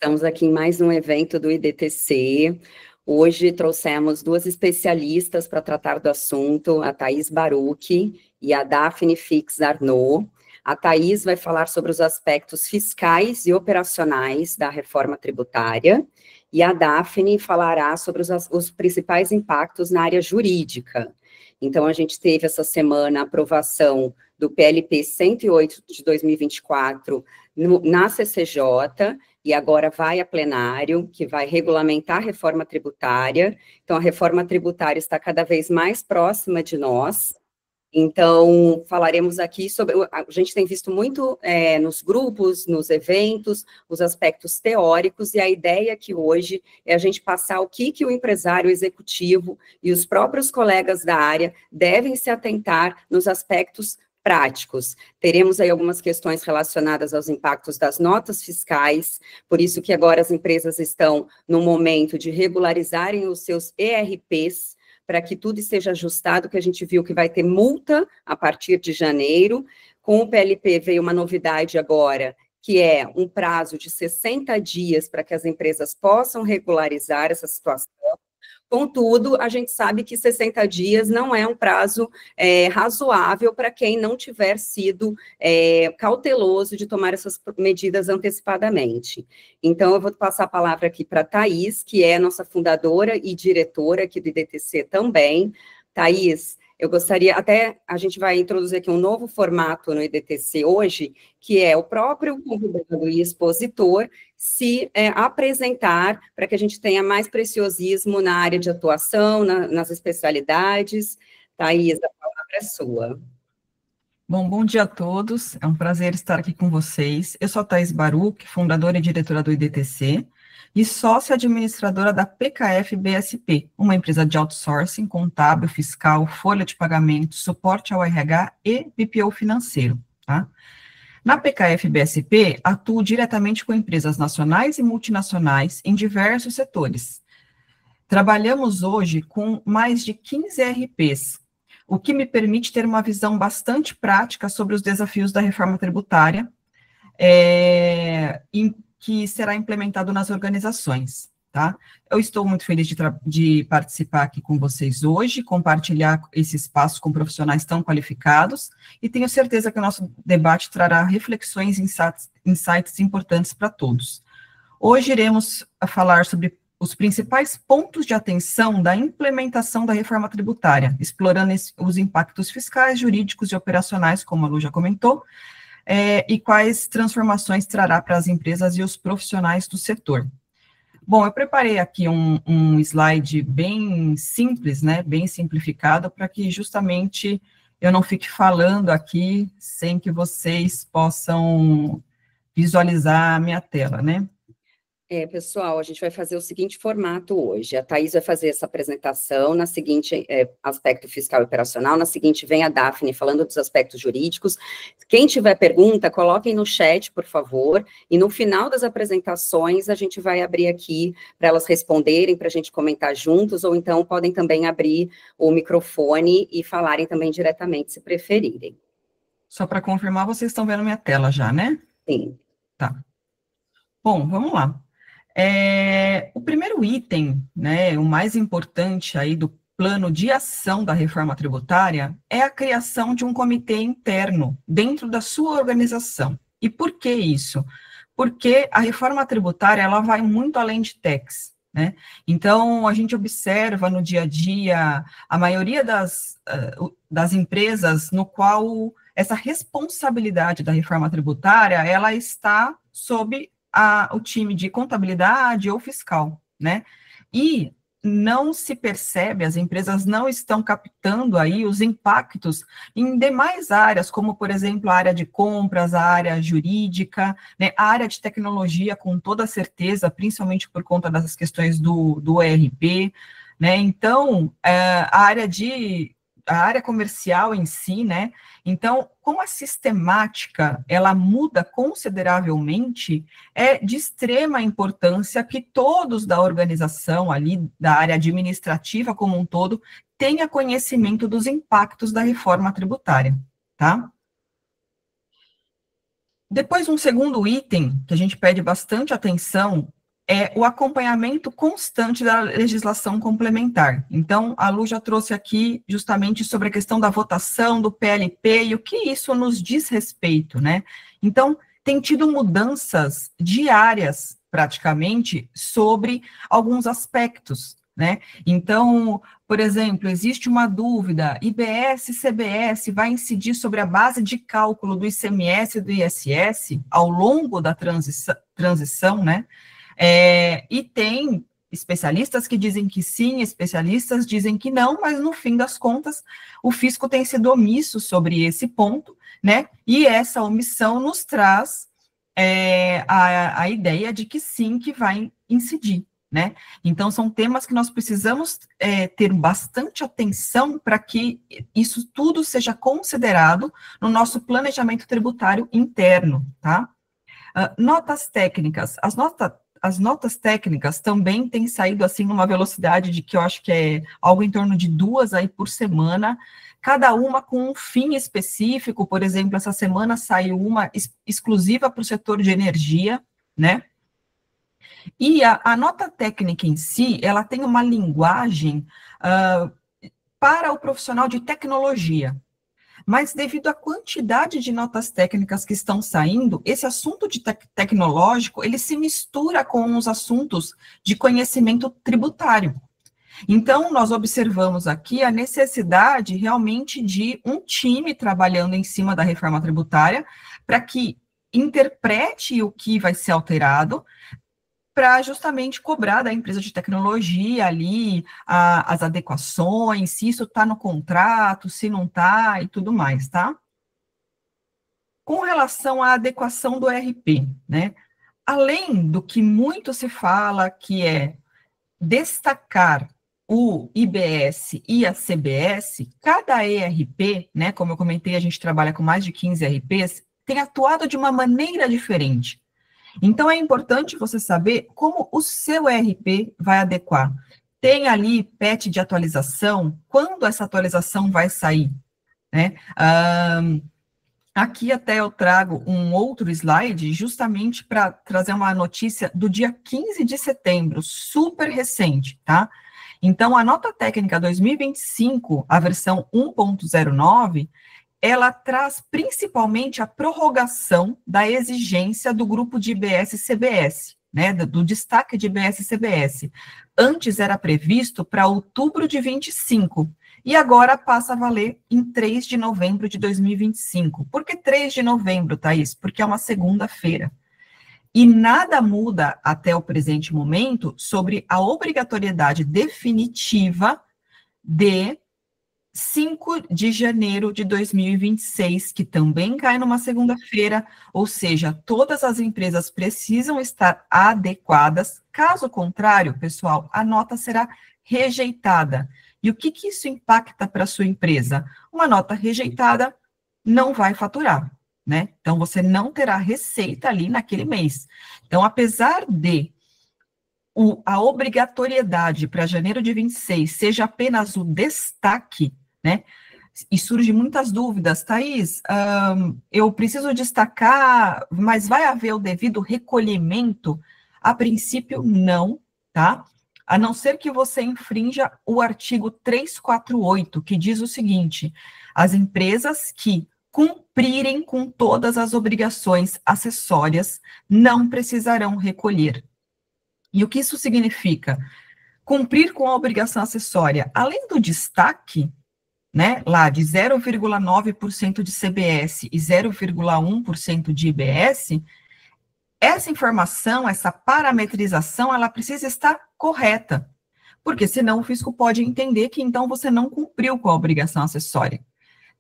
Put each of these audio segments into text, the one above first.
Estamos aqui em mais um evento do IDTC. Hoje trouxemos duas especialistas para tratar do assunto, a Thaís Baruch e a Daphne Fix Arnaud. A Thaís vai falar sobre os aspectos fiscais e operacionais da reforma tributária, e a Daphne falará sobre os principais impactos na área jurídica. Então, a gente teve essa semana a aprovação do PLP 108 de 2024 na CCJ, e agora vai a plenário, que vai regulamentar a reforma tributária. Então, a reforma tributária está cada vez mais próxima de nós. Então, falaremos aqui sobre... A gente tem visto muito nos grupos, nos eventos, os aspectos teóricos, e a ideia aqui hoje é a gente passar o que o empresário executivo e os próprios colegas da área devem se atentar nos aspectos práticos. Teremos aí algumas questões relacionadas aos impactos das notas fiscais, por isso que agora as empresas estão no momento de regularizarem os seus ERPs, para que tudo esteja ajustado, que a gente viu que vai ter multa a partir de janeiro. Com o PLP veio uma novidade agora, que é um prazo de 60 dias para que as empresas possam regularizar essa situação. Contudo, a gente sabe que 60 dias não é um prazo razoável para quem não tiver sido cauteloso de tomar essas medidas antecipadamente. Então, eu vou passar a palavra aqui para a Thaís, que é nossa fundadora e diretora aqui do IDTC também. Thaís, eu gostaria, até a gente vai introduzir aqui um novo formato no IDTC hoje, que é o próprio convidado e expositor se apresentar para que a gente tenha mais preciosismo na área de atuação, nas especialidades. Thaís, a palavra é sua. Bom dia a todos, é um prazer estar aqui com vocês. Eu sou a Thaís Baruch, fundadora e diretora do IDTC, e sócia administradora da PKF-BSP, uma empresa de outsourcing, contábil, fiscal, folha de pagamento, suporte ao RH e BPO financeiro, tá? Na PKF-BSP, atuo diretamente com empresas nacionais e multinacionais em diversos setores. Trabalhamos hoje com mais de 15 RPs, o que me permite ter uma visão bastante prática sobre os desafios da reforma tributária, que será implementado nas organizações, tá? Eu estou muito feliz de participar aqui com vocês hoje, compartilhar esse espaço com profissionais tão qualificados, e tenho certeza que o nosso debate trará reflexões e insights importantes para todos. Hoje iremos falar sobre os principais pontos de atenção da implementação da reforma tributária, explorando os impactos fiscais, jurídicos e operacionais, como a Lu já comentou, e quais transformações trará para as empresas e os profissionais do setor. Bom, eu preparei aqui um slide bem simples, né, bem simplificado, para que justamente eu não fique falando aqui sem que vocês possam visualizar a minha tela, né? Pessoal, a gente vai fazer o seguinte formato hoje. A Thaís vai fazer essa apresentação, na seguinte, aspecto fiscal e operacional, na seguinte vem a Daphne falando dos aspectos jurídicos. Quem tiver pergunta, coloquem no chat, por favor, e no final das apresentações a gente vai abrir aqui para elas responderem, para a gente comentar juntos, ou então podem também abrir o microfone e falarem também diretamente, se preferirem. Só para confirmar, vocês estão vendo minha tela já, né? Sim. Tá. Bom, vamos lá. O primeiro item, né, o mais importante aí do plano de ação da reforma tributária é a criação de um comitê interno dentro da sua organização. E por que isso? Porque a reforma tributária, ela vai muito além de tax, né? Então, a gente observa no dia a dia a maioria das empresas no qual essa responsabilidade da reforma tributária, ela está sob o time de contabilidade ou fiscal, né? E não se percebe, as empresas não estão captando aí os impactos em demais áreas, como, por exemplo, a área de compras, a área jurídica, né, a área de tecnologia, com toda certeza, principalmente por conta das questões do ERP, né? Então, a área comercial em si, né? Então, como a sistemática, ela muda consideravelmente, é de extrema importância que todos da organização ali, da área administrativa como um todo, tenha conhecimento dos impactos da reforma tributária, tá? Depois, um segundo item que a gente pede bastante atenção é o acompanhamento constante da legislação complementar. Então, a Lu já trouxe aqui justamente sobre a questão da votação do PLP e o que isso nos diz respeito, né? Então, tem tido mudanças diárias, praticamente, sobre alguns aspectos, né? Então, por exemplo, existe uma dúvida, IBS e CBS vai incidir sobre a base de cálculo do ICMS e do ISS ao longo da transição, né? E tem especialistas que dizem que sim, especialistas dizem que não, mas no fim das contas, o fisco tem sido omisso sobre esse ponto, né? E essa omissão nos traz a ideia de que sim, que vai incidir, né? Então, são temas que nós precisamos ter bastante atenção para que isso tudo seja considerado no nosso planejamento tributário interno, tá? Notas técnicas. As notas técnicas também têm saído, assim, numa velocidade de que eu acho que é algo em torno de 2 aí por semana, cada uma com um fim específico. Por exemplo, essa semana saiu uma exclusiva para o setor de energia, né? E a nota técnica em si, ela tem uma linguagem para o profissional de tecnologia. Mas devido à quantidade de notas técnicas que estão saindo, esse assunto de tecnológico, ele se mistura com os assuntos de conhecimento tributário. Então, nós observamos aqui a necessidade realmente de um time trabalhando em cima da reforma tributária para que interprete o que vai ser alterado, para justamente cobrar da empresa de tecnologia ali as adequações, se isso está no contrato, se não está e tudo mais, tá? Com relação à adequação do ERP, né? Além do que muito se fala, que é destacar o IBS e a CBS, cada ERP, né, como eu comentei, a gente trabalha com mais de 15 ERPs, tem atuado de uma maneira diferente. Então, é importante você saber como o seu ERP vai adequar. Tem ali patch de atualização, quando essa atualização vai sair, né? Aqui até eu trago um outro slide, justamente para trazer uma notícia do dia 15 de setembro, super recente, tá? Então, a nota técnica 2025, a versão 1.09, ela traz principalmente a prorrogação da exigência do grupo de IBS e CBS, né, do destaque de IBS e CBS. Antes era previsto para outubro de 25, e agora passa a valer em 3 de novembro de 2025. Por que 3 de novembro, Thaís? Porque é uma segunda-feira. E nada muda até o presente momento sobre a obrigatoriedade definitiva de 5 de janeiro de 2026, que também cai numa segunda-feira, ou seja, todas as empresas precisam estar adequadas, caso contrário, pessoal, a nota será rejeitada. E o que isso impacta para a sua empresa? Uma nota rejeitada não vai faturar, né? Então, você não terá receita ali naquele mês. Então, apesar de a obrigatoriedade para janeiro de 26 seja apenas o destaque, né? E surgem muitas dúvidas, Thaís, eu preciso destacar, mas vai haver o devido recolhimento? A princípio, não, tá? A não ser que você infrinja o artigo 348, que diz o seguinte: as empresas que cumprirem com todas as obrigações acessórias não precisarão recolher. E o que isso significa? Cumprir com a obrigação acessória, além do destaque, né, lá de 0,9% de CBS e 0,1% de IBS, essa informação, essa parametrização, ela precisa estar correta, porque senão o fisco pode entender que então você não cumpriu com a obrigação acessória.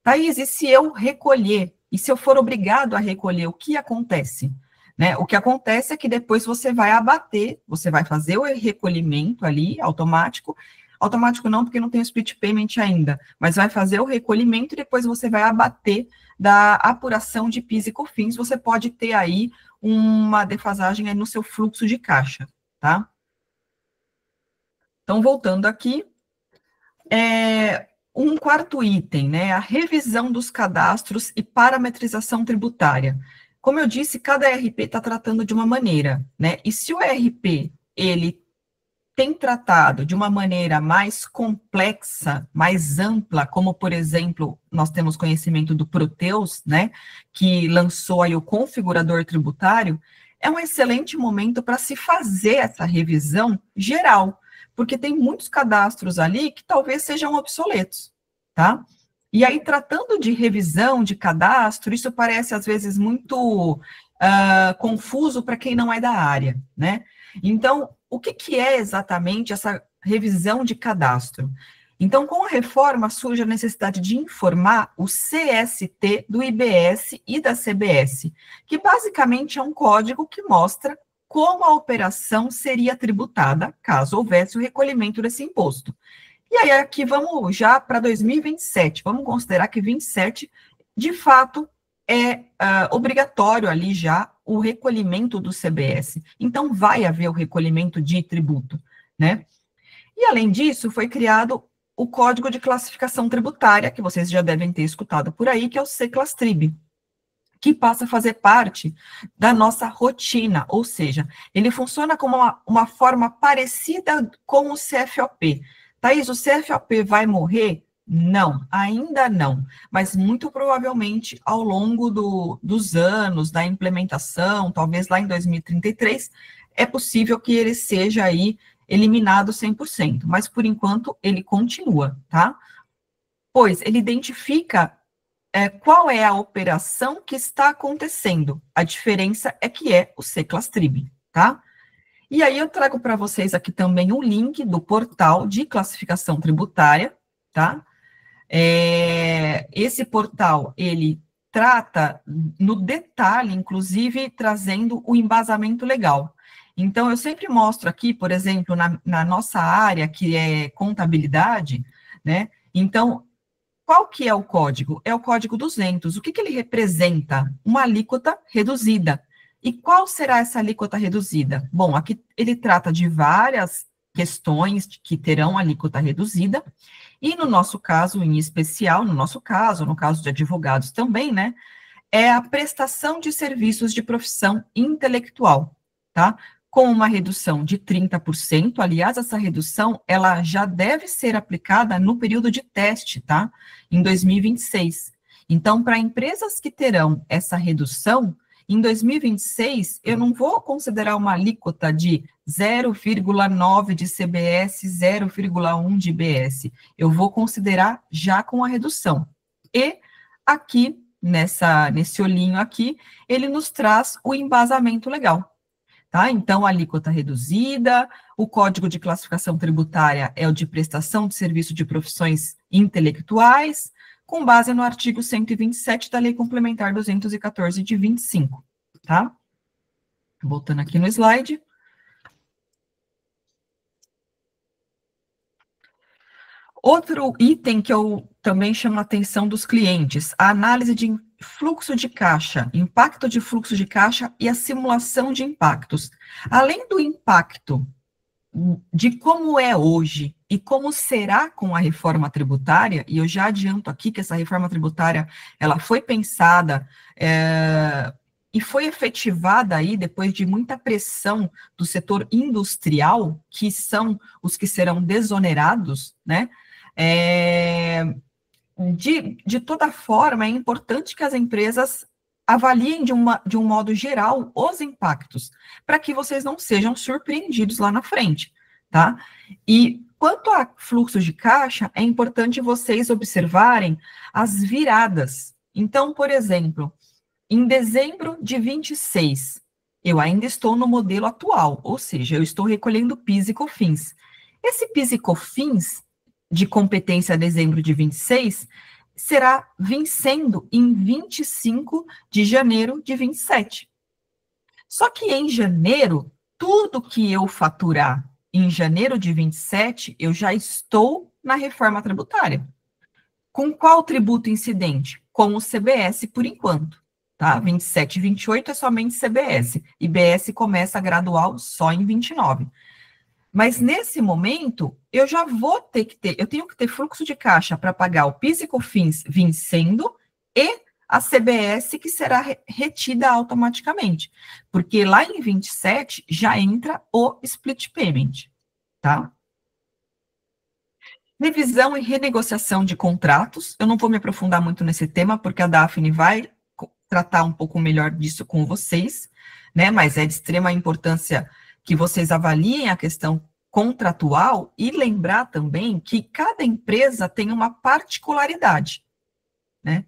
Thaís, e se eu recolher, e se eu for obrigado a recolher, o que acontece? Né? O que acontece é que depois você vai abater, você vai fazer o recolhimento ali, automático não, porque não tem o split payment ainda, mas vai fazer o recolhimento e depois você vai abater da apuração de PIS e COFINS, você pode ter aí uma defasagem aí no seu fluxo de caixa, tá? Então, voltando aqui, um quarto item, né, a revisão dos cadastros e parametrização tributária. Como eu disse, cada ERP está tratando de uma maneira, né? E se o ERP, ele tem tratado de uma maneira mais complexa, mais ampla, como, por exemplo, nós temos conhecimento do Proteus, né, que lançou aí o configurador tributário, é um excelente momento para se fazer essa revisão geral, porque tem muitos cadastros ali que talvez sejam obsoletos, tá? E aí, tratando de revisão de cadastro, isso parece, às vezes, muito confuso para quem não é da área, né? Então, o que é exatamente essa revisão de cadastro? Então, com a reforma, surge a necessidade de informar o CST do IBS e da CBS, que basicamente é um código que mostra como a operação seria tributada, caso houvesse o recolhimento desse imposto. E aí, aqui vamos já para 2027, vamos considerar que 27, de fato, é obrigatório ali já o recolhimento do CBS. Então, vai haver o recolhimento de tributo, né? E, além disso, foi criado o Código de Classificação Tributária, que vocês já devem ter escutado por aí, que é o C-Clastrib, que passa a fazer parte da nossa rotina, ou seja, ele funciona como uma forma parecida com o CFOP. Thaís, o CFOP vai morrer? Não, ainda não, mas muito provavelmente ao longo dos anos da implementação, talvez lá em 2033, é possível que ele seja aí eliminado 100%, mas por enquanto ele continua, tá? Pois ele identifica qual é a operação que está acontecendo. A diferença é que é o C-Clastrib, tá? E aí eu trago para vocês aqui também um link do portal de classificação tributária, tá? Esse portal, ele trata no detalhe, inclusive, trazendo o embasamento legal. Então, eu sempre mostro aqui, por exemplo, na nossa área, que é contabilidade, né? Então, qual que é o código? É o código 200. O que ele representa? Uma alíquota reduzida. E qual será essa alíquota reduzida? Bom, aqui ele trata de várias questões que terão alíquota reduzida, e no nosso caso, em especial, no caso de advogados também, né, é a prestação de serviços de profissão intelectual, tá? Com uma redução de 30%, aliás, essa redução, ela já deve ser aplicada no período de teste, tá? Em 2026. Então, para empresas que terão essa redução, em 2026, eu não vou considerar uma alíquota de 0,9 de CBS, 0,1 de IBS. Eu vou considerar já com a redução. E aqui, nesse olhinho aqui, ele nos traz o embasamento legal. Tá? Então, a alíquota reduzida, o Código de Classificação Tributária é o de prestação de serviço de profissões intelectuais, com base no artigo 127 da Lei Complementar 214 de 25, tá? Voltando aqui no slide. Outro item que eu também chamo a atenção dos clientes, a análise de fluxo de caixa, impacto de fluxo de caixa e a simulação de impactos. Além do impacto de como é hoje e como será com a reforma tributária, e eu já adianto aqui que essa reforma tributária, ela foi pensada e foi efetivada aí depois de muita pressão do setor industrial, que são os que serão desonerados, né? De toda forma, é importante que as empresas avaliem de um modo geral os impactos, para que vocês não sejam surpreendidos lá na frente, tá? E quanto a fluxo de caixa, é importante vocês observarem as viradas. Então, por exemplo, em dezembro de 26, eu ainda estou no modelo atual, ou seja, eu estou recolhendo PIS e COFINS. Esse PIS e COFINS de competência a dezembro de 26 será vencendo em 25 de janeiro de 27. Só que em janeiro, tudo que eu faturar em janeiro de 27, eu já estou na reforma tributária. Com qual tributo incidente? Com o CBS, por enquanto. Tá? 27 e 28 é somente CBS. IBS começa a gradual só em 29. Mas nesse momento, eu já vou ter que ter, eu tenho que ter fluxo de caixa para pagar o PIS e COFINS vencendo e a CBS que será retida automaticamente, porque lá em 27 já entra o split payment, tá? Revisão e renegociação de contratos, eu não vou me aprofundar muito nesse tema, porque a Daphne vai tratar um pouco melhor disso com vocês, né, mas é de extrema importância que vocês avaliem a questão contratual e lembrar também que cada empresa tem uma particularidade, né?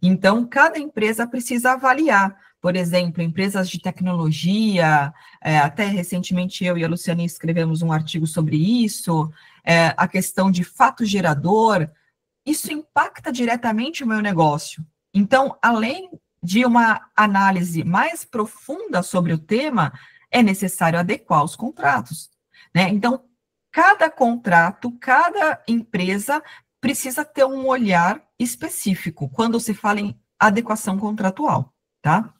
Então, cada empresa precisa avaliar, por exemplo, empresas de tecnologia, até recentemente eu e a Luciane escrevemos um artigo sobre isso, a questão de fato gerador, isso impacta diretamente o meu negócio. Então, além de uma análise mais profunda sobre o tema, é necessário adequar os contratos, né? Então, cada contrato, cada empresa precisa ter um olhar específico quando se fala em adequação contratual, tá?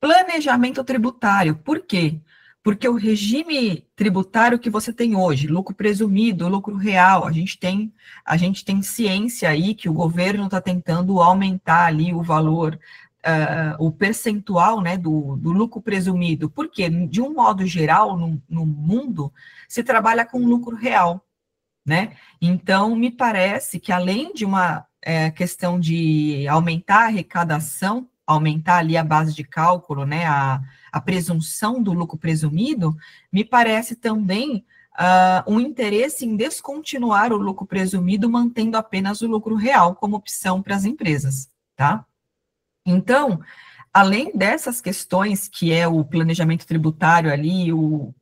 Planejamento tributário, por quê? Porque o regime tributário que você tem hoje, lucro presumido, lucro real, a gente tem ciência aí que o governo está tentando aumentar ali o valor, o percentual, né, do lucro presumido, porque, de um modo geral, no mundo, se trabalha com lucro real, né? Então, me parece que, além de uma questão de aumentar a arrecadação, aumentar ali a base de cálculo, né, a presunção do lucro presumido, me parece também um interesse em descontinuar o lucro presumido, mantendo apenas o lucro real como opção para as empresas, tá? Então, além dessas questões, que é o planejamento tributário ali, o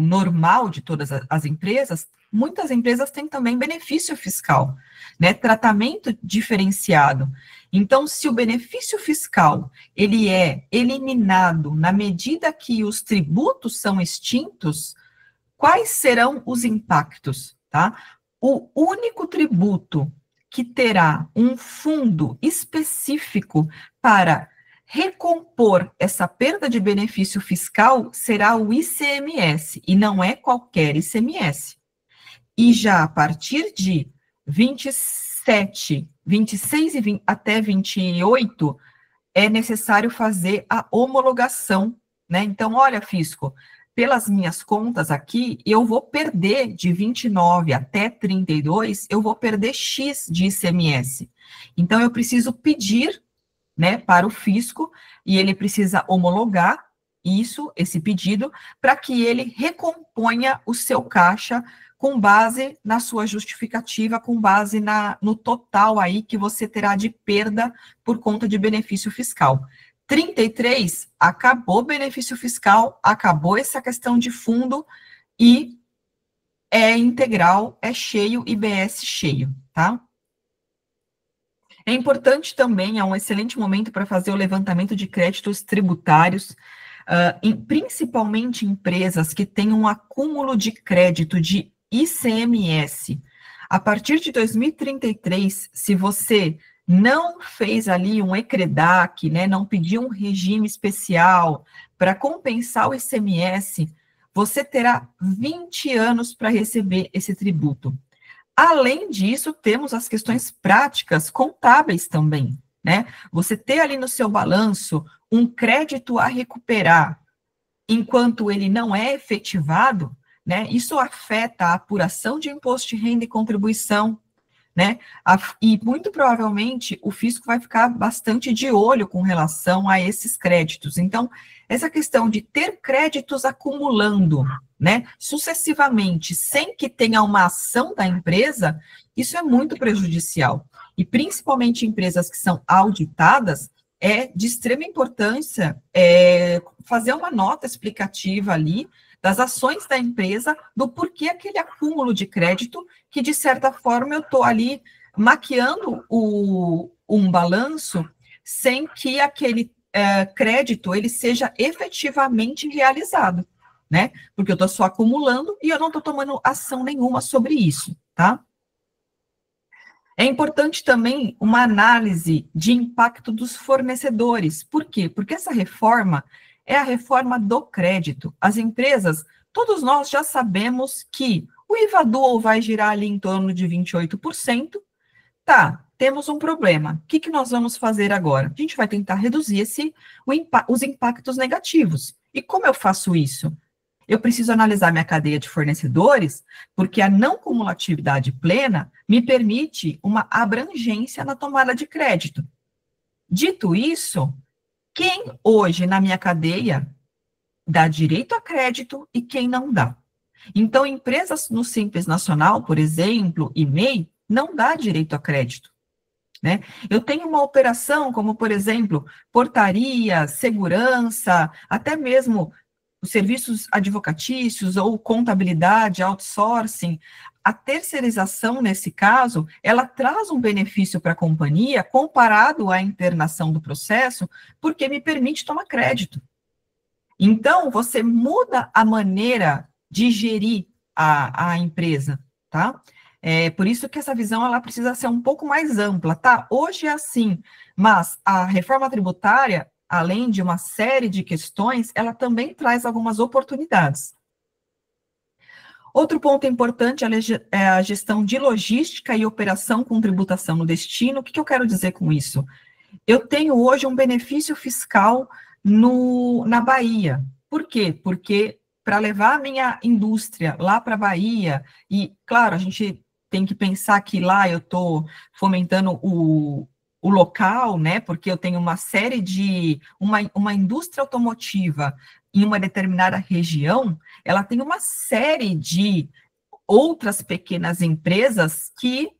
normal de todas as empresas, muitas empresas têm também benefício fiscal, né, tratamento diferenciado. Então, se o benefício fiscal, ele é eliminado na medida que os tributos são extintos, quais serão os impactos, tá? O único tributo que terá um fundo específico para recompor essa perda de benefício fiscal será o ICMS, e não é qualquer ICMS. E já a partir de 27, 26 e 20, até 28, é necessário fazer a homologação, né? Então, olha, fisco, pelas minhas contas aqui, eu vou perder de 29 até 32, eu vou perder X de ICMS. Então, eu preciso pedir, né, para o fisco, e ele precisa homologar esse pedido, para que ele recomponha o seu caixa com base na sua justificativa, com base no total aí que você terá de perda por conta de benefício fiscal. 33, acabou o benefício fiscal, acabou essa questão de fundo e é integral, é cheio, IBS cheio, tá? É importante também, é um excelente momento para fazer o levantamento de créditos tributários, principalmente empresas que têm um acúmulo de crédito de ICMS. A partir de 2033, se você não fez ali um ECREDAC, né, não pediu um regime especial para compensar o ICMS, você terá 20 anos para receber esse tributo. Além disso, temos as questões práticas contábeis também, né? Você ter ali no seu balanço um crédito a recuperar enquanto ele não é efetivado, né? Isso afeta a apuração de imposto de renda e contribuição, né? E muito provavelmente o fisco vai ficar bastante de olho com relação a esses créditos. Então, essa questão de ter créditos acumulando, né, sucessivamente, sem que tenha uma ação da empresa, isso é muito prejudicial. E principalmente empresas que são auditadas, é de extrema importância fazer uma nota explicativa ali das ações da empresa, do porquê aquele acúmulo de crédito, que de certa forma eu estou ali maquiando um balanço sem que aquele crédito ele seja efetivamente realizado, né? Porque eu estou só acumulando e eu não estou tomando ação nenhuma sobre isso, tá? É importante também uma análise de impacto dos fornecedores. Por quê? Porque essa reforma é a reforma do crédito. As empresas, todos nós já sabemos que o IVA Dual vai girar ali em torno de 28%. Tá, temos um problema. O que nós vamos fazer agora? A gente vai tentar reduzir os impactos negativos. E como eu faço isso? Eu preciso analisar minha cadeia de fornecedores, porque a não cumulatividade plena me permite uma abrangência na tomada de crédito. Dito isso, quem hoje na minha cadeia dá direito a crédito e quem não dá? Então, empresas no Simples Nacional, por exemplo, e MEI, não dá direito a crédito. Né? Eu tenho uma operação como, por exemplo, portaria, segurança, até mesmo os serviços advocatícios ou contabilidade, outsourcing. A terceirização, nesse caso, ela traz um benefício para a companhia comparado à internação do processo, porque me permite tomar crédito. Então, você muda a maneira de gerir a empresa, tá? Por isso que essa visão ela precisa ser um pouco mais ampla, tá? Hoje é assim, mas a reforma tributária, além de uma série de questões, ela também traz algumas oportunidades. Outro ponto importante é a gestão de logística e operação com tributação no destino. O que eu quero dizer com isso? Eu tenho hoje um benefício fiscal na Bahia. Por quê? Porque para levar a minha indústria lá para a Bahia, e, claro, a gente tem que pensar que lá eu estou fomentando o local, né? Porque eu tenho uma série de... Uma indústria automotiva em uma determinada região, ela tem uma série de outras pequenas empresas que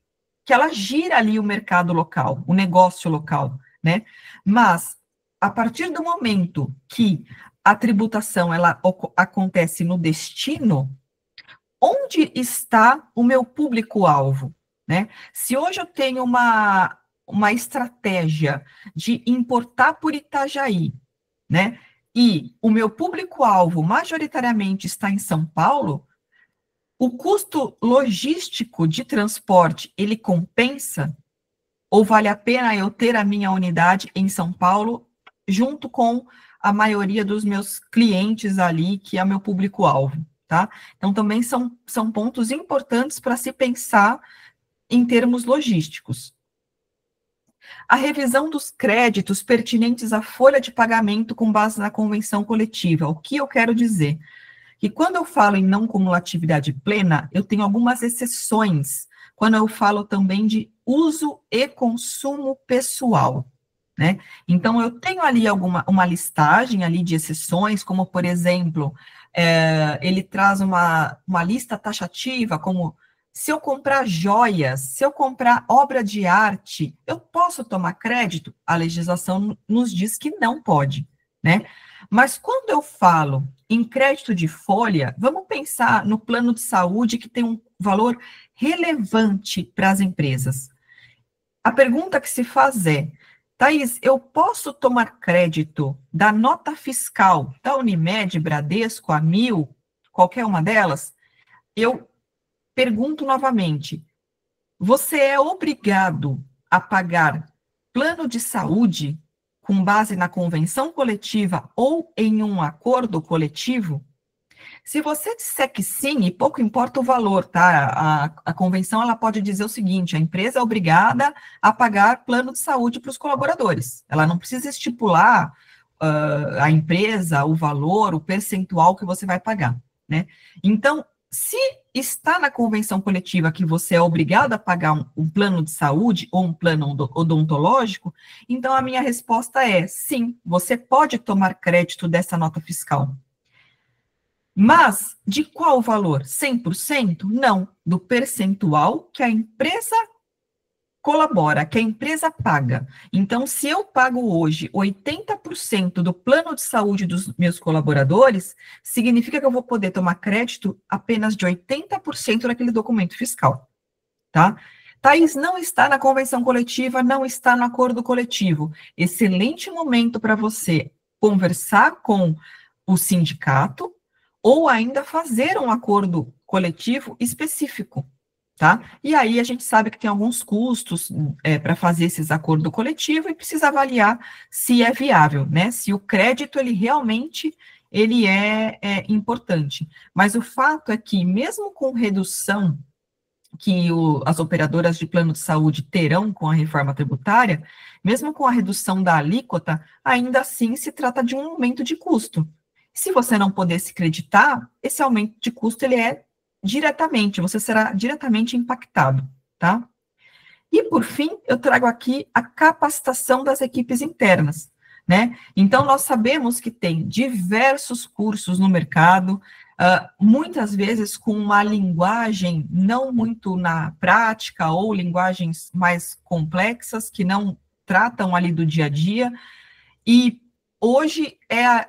ela gira ali o mercado local, o negócio local, né? Mas, a partir do momento que a tributação ela acontece no destino, onde está o meu público-alvo, né? Se hoje eu tenho uma estratégia de importar por Itajaí, né? E o meu público-alvo majoritariamente está em São Paulo, o custo logístico de transporte, ele compensa? Ou vale a pena eu ter a minha unidade em São Paulo, junto com a maioria dos meus clientes ali, que é o meu público-alvo, tá? Então, também são pontos importantes para se pensar em termos logísticos. A revisão dos créditos pertinentes à folha de pagamento com base na convenção coletiva. O que eu quero dizer? Que quando eu falo em não cumulatividade plena, eu tenho algumas exceções, quando eu falo também de uso e consumo pessoal, né? Então, eu tenho ali uma listagem ali de exceções, como, por exemplo, ele traz uma lista taxativa, como se eu comprar joias, se eu comprar obra de arte, eu posso tomar crédito? A legislação nos diz que não pode, né? Mas quando eu falo em crédito de folha, vamos pensar no plano de saúde que tem um valor relevante para as empresas. A pergunta que se faz é, Thaís, eu posso tomar crédito da nota fiscal da Unimed, Bradesco, Amil, qualquer uma delas? Eu pergunto novamente, você é obrigado a pagar plano de saúde com base na convenção coletiva ou em um acordo coletivo? Se você disser que sim, e pouco importa o valor, tá? A convenção ela pode dizer o seguinte: a empresa é obrigada a pagar plano de saúde para os colaboradores. Ela não precisa estipular a empresa, o valor, o percentual que você vai pagar, né? Então, se está na convenção coletiva que você é obrigado a pagar um plano de saúde ou um plano odontológico, então a minha resposta é sim, você pode tomar crédito dessa nota fiscal. Mas, de qual valor? 100%? Não, do percentual que a empresa colabora, que a empresa paga. Então, se eu pago hoje 80% do plano de saúde dos meus colaboradores, significa que eu vou poder tomar crédito apenas de 80% daquele documento fiscal, tá? Thaís, não está na convenção coletiva, não está no acordo coletivo. Excelente momento para você conversar com o sindicato, ou ainda fazer um acordo coletivo específico, tá? E aí a gente sabe que tem alguns custos para fazer esses acordos coletivos e precisa avaliar se é viável, né? Se o crédito, ele realmente é importante. Mas o fato é que, mesmo com redução que as operadoras de plano de saúde terão com a reforma tributária, mesmo com a redução da alíquota, ainda assim se trata de um aumento de custo. Se você não puder se creditar, esse aumento de custo ele é diretamente, você será diretamente impactado, tá? E, por fim, eu trago aqui a capacitação das equipes internas, né? Então, nós sabemos que tem diversos cursos no mercado, muitas vezes com uma linguagem não muito na prática ou linguagens mais complexas que não tratam ali do dia a dia. E hoje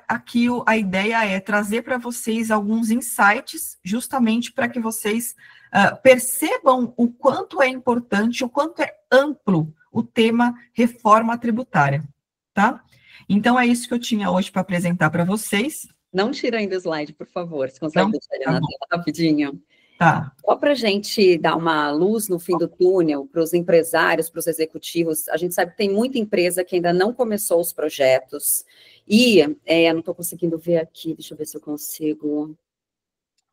aqui a ideia é trazer para vocês alguns insights, justamente para que vocês percebam o quanto é importante, o quanto é amplo o tema reforma tributária, tá? Então, é isso que eu tinha hoje para apresentar para vocês. Não tira ainda o slide, por favor. Você consegue deixar ele na tela rapidinho? Tá. Só para a gente dar uma luz no fim do túnel, para os empresários, para os executivos, a gente sabe que tem muita empresa que ainda não começou os projetos, e não estou conseguindo ver aqui, deixa eu ver se eu consigo.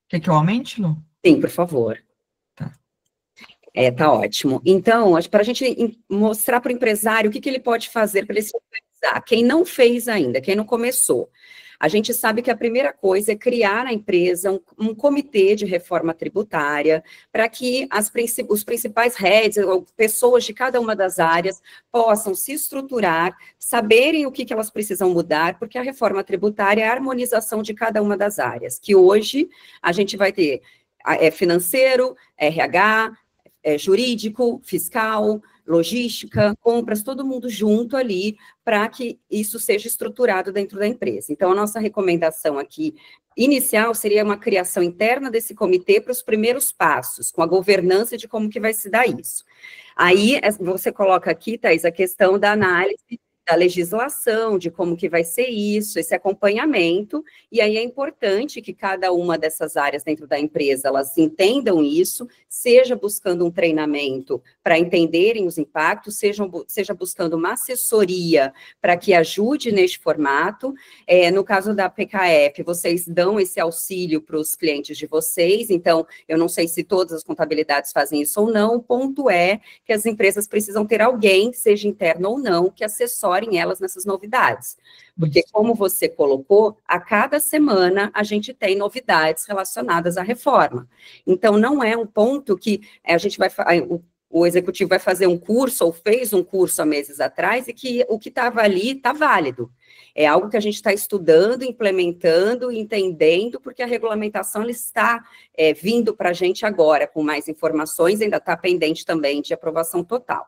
Quer que eu aumente, Lu? Sim, por favor. Tá. Tá ótimo. Então, para a gente mostrar para o empresário o que ele pode fazer para ele se organizar, quem não fez ainda, quem não começou. A gente sabe que a primeira coisa é criar na empresa um comitê de reforma tributária para que os principais heads, ou pessoas de cada uma das áreas, possam se estruturar, saberem o que elas precisam mudar, porque a reforma tributária é a harmonização de cada uma das áreas, que hoje a gente vai ter financeiro, RH, jurídico, fiscal, logística, compras, todo mundo junto ali para que isso seja estruturado dentro da empresa. Então, a nossa recomendação aqui inicial seria uma criação interna desse comitê para os primeiros passos, com a governança de como que vai se dar isso. Aí, você coloca aqui, Thaís, a questão da análise da legislação, de como que vai ser isso, esse acompanhamento, e aí é importante que cada uma dessas áreas dentro da empresa, elas entendam isso, seja buscando um treinamento para entenderem os impactos, seja buscando uma assessoria para que ajude neste formato. No caso da PKF, vocês dão esse auxílio para os clientes de vocês, então, eu não sei se todas as contabilidades fazem isso ou não, o ponto é que as empresas precisam ter alguém, seja interno ou não, que assessore elas nessas novidades. Porque, como você colocou, a cada semana a gente tem novidades relacionadas à reforma. Então, não é um ponto que a gente vai... O executivo vai fazer um curso, ou fez um curso há meses atrás, e que o que estava ali está válido. É algo que a gente está estudando, implementando, entendendo, porque a regulamentação ela está vindo para a gente agora, com mais informações, ainda está pendente também de aprovação total.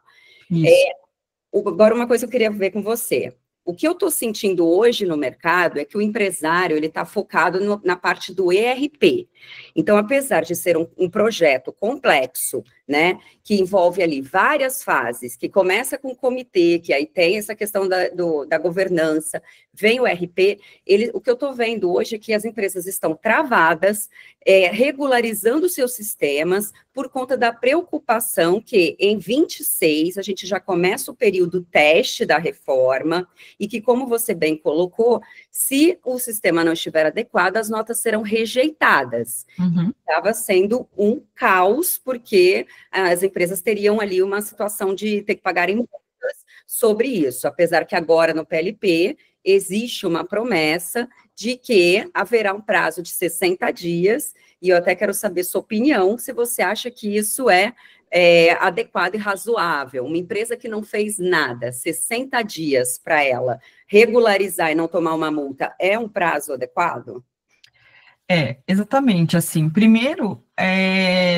Agora, uma coisa que eu queria ver com você. O que eu estou sentindo hoje no mercado é que o empresário ele está focado na parte do ERP. Então, apesar de ser um projeto complexo, né, que envolve ali várias fases, que começa com o comitê, que aí tem essa questão da governança, vem o ERP, o que eu estou vendo hoje é que as empresas estão travadas, regularizando seus sistemas, por conta da preocupação que em 26 a gente já começa o período teste da reforma, e que, como você bem colocou, se o sistema não estiver adequado, as notas serão rejeitadas. Estava sendo um caos, porque as empresas teriam ali uma situação de ter que pagar multas sobre isso, apesar que agora no PLP existe uma promessa de que haverá um prazo de 60 dias, e eu até quero saber sua opinião, se você acha que isso é adequado e razoável. Uma empresa que não fez nada, 60 dias para ela regularizar e não tomar uma multa, é um prazo adequado? Exatamente, assim, primeiro,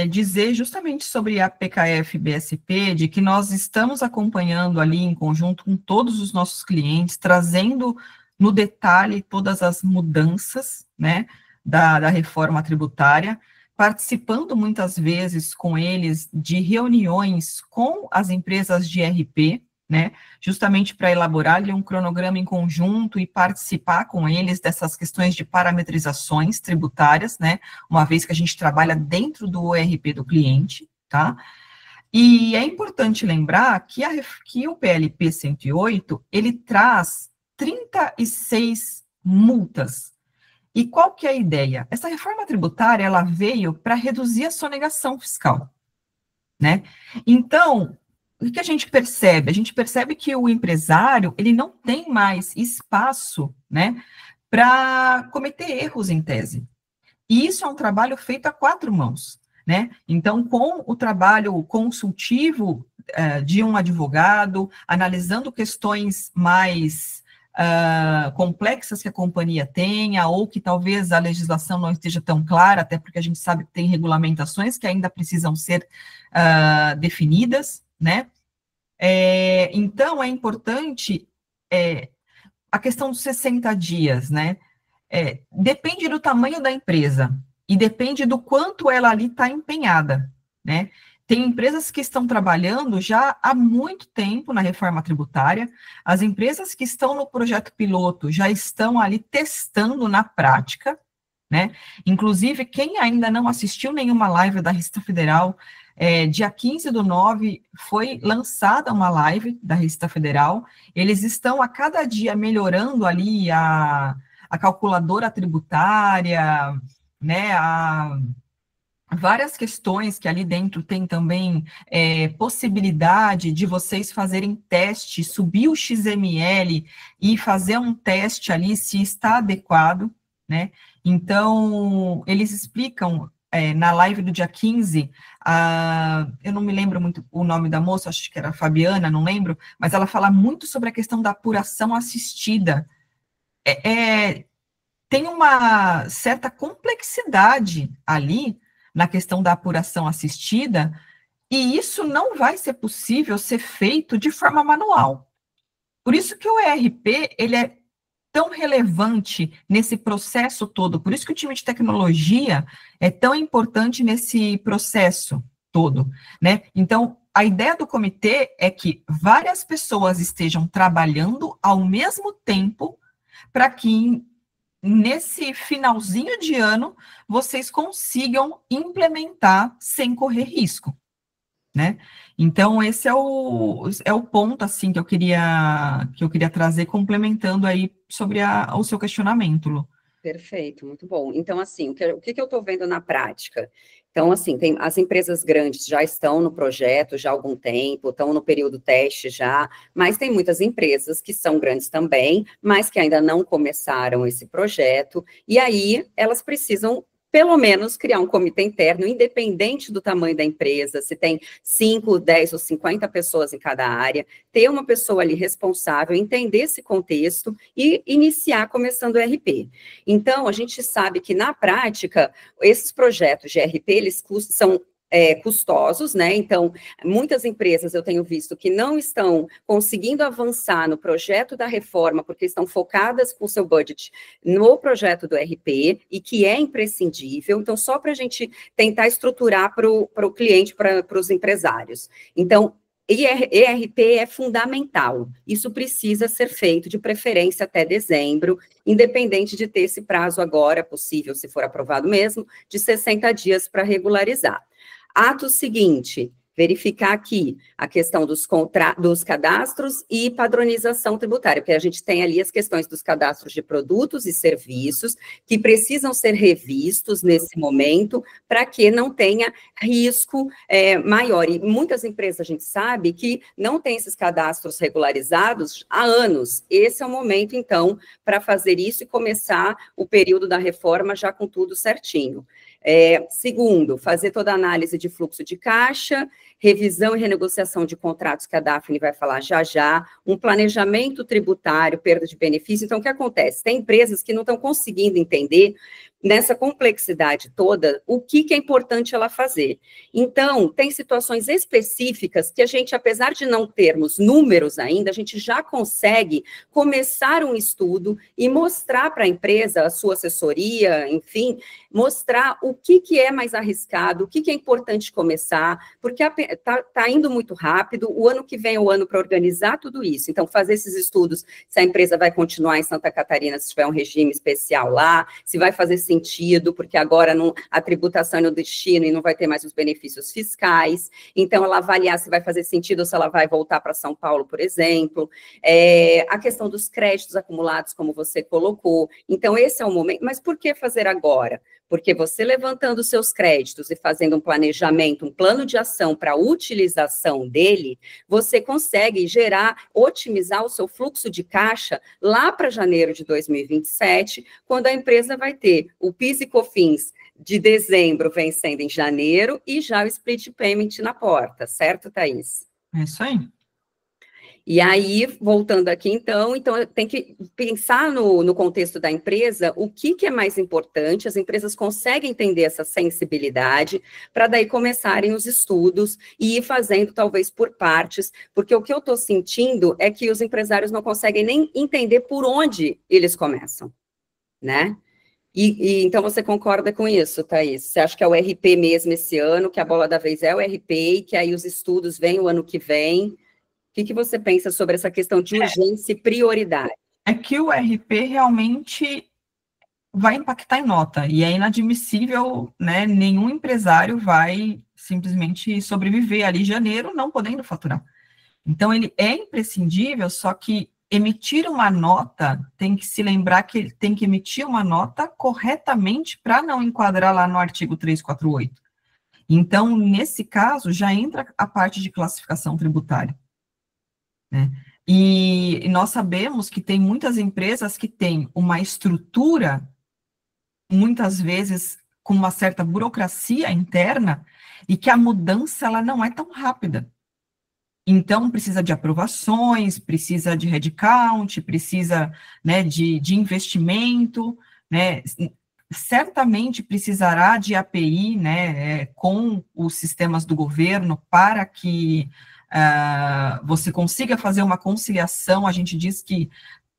dizer justamente sobre a PKF-BSP, de que nós estamos acompanhando ali em conjunto com todos os nossos clientes, trazendo no detalhe todas as mudanças, né, da reforma tributária, participando muitas vezes com eles de reuniões com as empresas de RP, né, justamente para elaborar ali um cronograma em conjunto e participar com eles dessas questões de parametrizações tributárias, né, uma vez que a gente trabalha dentro do ERP do cliente, tá? E é importante lembrar que o PLP 108, ele traz 36 multas. E qual que é a ideia? Essa reforma tributária, ela veio para reduzir a sonegação fiscal, né? Então, o que a gente percebe? A gente percebe que o empresário, ele não tem mais espaço, né, para cometer erros em tese. E isso é um trabalho feito a quatro mãos, né? Então, com o trabalho consultivo de um advogado, analisando questões mais complexas que a companhia tenha, ou que talvez a legislação não esteja tão clara, até porque a gente sabe que tem regulamentações que ainda precisam ser definidas, né? Então, é importante a questão dos 60 dias, né? Depende do tamanho da empresa e depende do quanto ela ali está empenhada, né? Tem empresas que estão trabalhando já há muito tempo na reforma tributária, as empresas que estão no projeto piloto já estão ali testando na prática, né? Inclusive, quem ainda não assistiu nenhuma live da Receita Federal, dia 15/9 foi lançada uma live da Receita Federal, eles estão a cada dia melhorando ali a calculadora tributária, né, várias questões que ali dentro tem também possibilidade de vocês fazerem teste, subir o XML e fazer um teste ali se está adequado, né? Então, eles explicam na live do dia 15, eu não me lembro muito o nome da moça, acho que era Fabiana, não lembro, mas ela fala muito sobre a questão da apuração assistida. Tem uma certa complexidade ali na questão da apuração assistida, e isso não vai ser possível ser feito de forma manual. Por isso que o ERP, ele é tão relevante nesse processo todo, por isso que o time de tecnologia é tão importante nesse processo todo, né? Então, a ideia do comitê é que várias pessoas estejam trabalhando ao mesmo tempo para que nesse finalzinho de ano, vocês consigam implementar sem correr risco, né? Então, esse é o ponto, assim, que eu queria trazer, complementando aí sobre o seu questionamento, Lu. Perfeito, muito bom. Então, assim, o que eu estou vendo na prática? Então, assim, as empresas grandes já estão no projeto já há algum tempo, estão no período teste já, mas tem muitas empresas que são grandes também, mas que ainda não começaram esse projeto, e aí elas precisam pelo menos criar um comitê interno, independente do tamanho da empresa, se tem 5, 10 ou 50 pessoas em cada área, ter uma pessoa ali responsável, entender esse contexto e iniciar começando o RP. Então, a gente sabe que, na prática, esses projetos de RP, eles são custosos, né? Então, muitas empresas eu tenho visto que não estão conseguindo avançar no projeto da reforma, porque estão focadas com o seu budget no projeto do RP, e que é imprescindível. Então, só para a gente tentar estruturar para o cliente, para os empresários. Então, ERP é fundamental, isso precisa ser feito, de preferência até dezembro, independente de ter esse prazo agora, possível, se for aprovado mesmo, de 60 dias para regularizar. Ato seguinte, verificar aqui a questão dos cadastros e padronização tributária, porque a gente tem ali as questões dos cadastros de produtos e serviços, que precisam ser revistos nesse momento, para que não tenha risco maior. E muitas empresas, a gente sabe, que não tem esses cadastros regularizados há anos. Esse é o momento, então, para fazer isso e começar o período da reforma já com tudo certinho. Segundo, fazer toda a análise de fluxo de caixa, revisão e renegociação de contratos, que a Daphne vai falar já, um planejamento tributário, perda de benefício. Então, o que acontece? Tem empresas que não estão conseguindo entender, nessa complexidade toda, o que é importante ela fazer. Então, tem situações específicas que a gente, apesar de não termos números ainda, a gente já consegue começar um estudo e mostrar para a empresa, a sua assessoria, enfim, mostrar o que é mais arriscado, o que é importante começar, porque está indo muito rápido, o ano que vem é o ano para organizar tudo isso. Então, fazer esses estudos, se a empresa vai continuar em Santa Catarina, se tiver um regime especial lá, se vai fazer sentido, porque agora a tributação é no destino e não vai ter mais os benefícios fiscais. Então, ela avaliar se vai fazer sentido ou se ela vai voltar para São Paulo, por exemplo. A questão dos créditos acumulados, como você colocou. Então, esse é o momento. Mas por que fazer agora? porque você levantando seus créditos e fazendo um planejamento, um plano de ação para a utilização dele, você consegue otimizar o seu fluxo de caixa lá para janeiro de 2027, quando a empresa vai ter o PIS e COFINS de dezembro vencendo em janeiro e já o split payment na porta, certo, Thaís? É isso aí. E aí, voltando aqui, então tem que pensar no contexto da empresa o que é mais importante, as empresas conseguem entender essa sensibilidade para daí começarem os estudos e ir fazendo talvez por partes, porque o que eu estou sentindo é que os empresários não conseguem nem entender por onde eles começam, né? Então você concorda com isso, Thaís? Você acha que é o RP mesmo esse ano, que a bola da vez é o RP e que aí os estudos vêm o ano que vem? O que você pensa sobre essa questão de urgência e prioridade? É que o RP realmente vai impactar em nota, e é inadmissível, né, nenhum empresário vai simplesmente sobreviver ali em janeiro não podendo faturar. Então, ele é imprescindível, só que emitir uma nota, tem que se lembrar que ele tem que emitir uma nota corretamente para não enquadrar lá no artigo 348. Então, nesse caso, já entra a parte de classificação tributária, né? E nós sabemos que tem muitas empresas que têm uma estrutura, muitas vezes com uma certa burocracia interna, e que a mudança ela não é tão rápida. Então, precisa de aprovações, precisa de headcount, precisa, né, de investimento, né, certamente precisará de API, né, com os sistemas do governo para que você consiga fazer uma conciliação. A gente diz que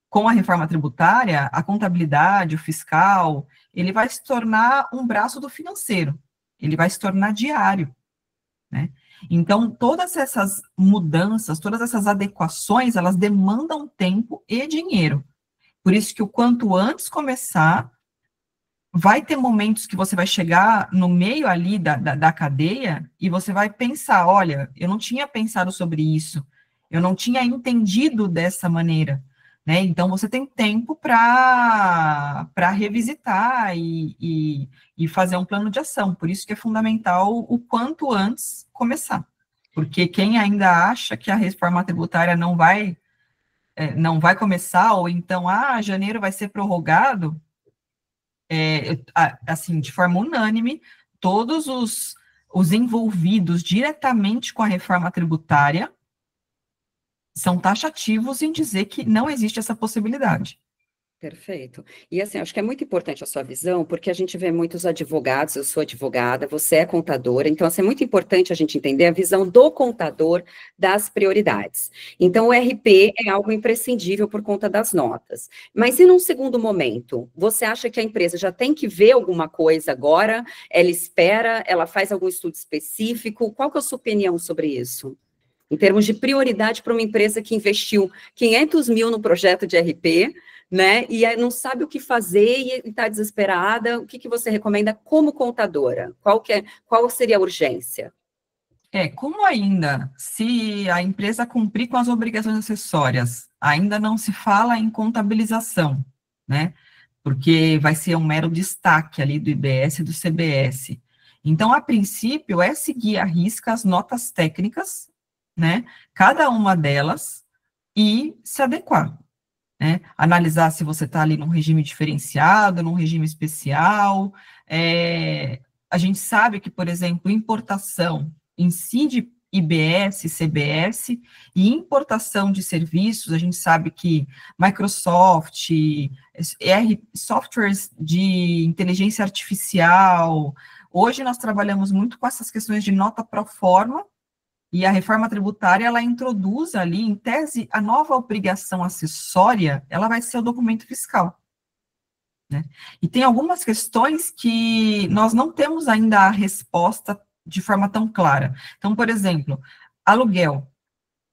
com a reforma tributária, a contabilidade, o fiscal, ele vai se tornar um braço do financeiro, ele vai se tornar diário, né? Então, todas essas mudanças, todas essas adequações, elas demandam tempo e dinheiro. Por isso que o quanto antes começar, vai ter momentos que você vai chegar no meio ali da cadeia e você vai pensar, olha, eu não tinha pensado sobre isso, eu não tinha entendido dessa maneira, né? Então, você tem tempo para revisitar e fazer um plano de ação. Por isso que é fundamental o quanto antes começar. Porque quem ainda acha que a reforma tributária não vai começar, ou então, janeiro vai ser prorrogado, assim, de forma unânime, todos os envolvidos diretamente com a reforma tributária são taxativos em dizer que não existe essa possibilidade. Perfeito. E assim, acho que é muito importante a sua visão, porque a gente vê muitos advogados, eu sou advogada, você é contadora, então assim, é muito importante a gente entender a visão do contador das prioridades. Então, o RP é algo imprescindível por conta das notas. Mas e num segundo momento, você acha que a empresa já tem que ver alguma coisa agora? Ela espera, ela faz algum estudo específico? Qual que é a sua opinião sobre isso? Em termos de prioridade para uma empresa que investiu 500 mil no projeto de RP, né, e não sabe o que fazer e está desesperada, o que você recomenda como contadora? Qual seria a urgência? Como ainda, se a empresa cumprir com as obrigações acessórias, ainda não se fala em contabilização, né, porque vai ser um mero destaque ali do IBS e do CBS. Então, a princípio, é seguir à risca as notas técnicas, né, cada uma delas, e se adequar, né, analisar se você está ali num regime diferenciado, num regime especial. A gente sabe que, por exemplo, importação incide IBS, CBS, e importação de serviços, a gente sabe que Microsoft, softwares de inteligência artificial, hoje nós trabalhamos muito com essas questões de nota pro forma, e a reforma tributária, ela introduz ali, em tese, a nova obrigação acessória, ela vai ser o documento fiscal, né? E tem algumas questões que nós não temos ainda a resposta de forma tão clara. Então, por exemplo, aluguel,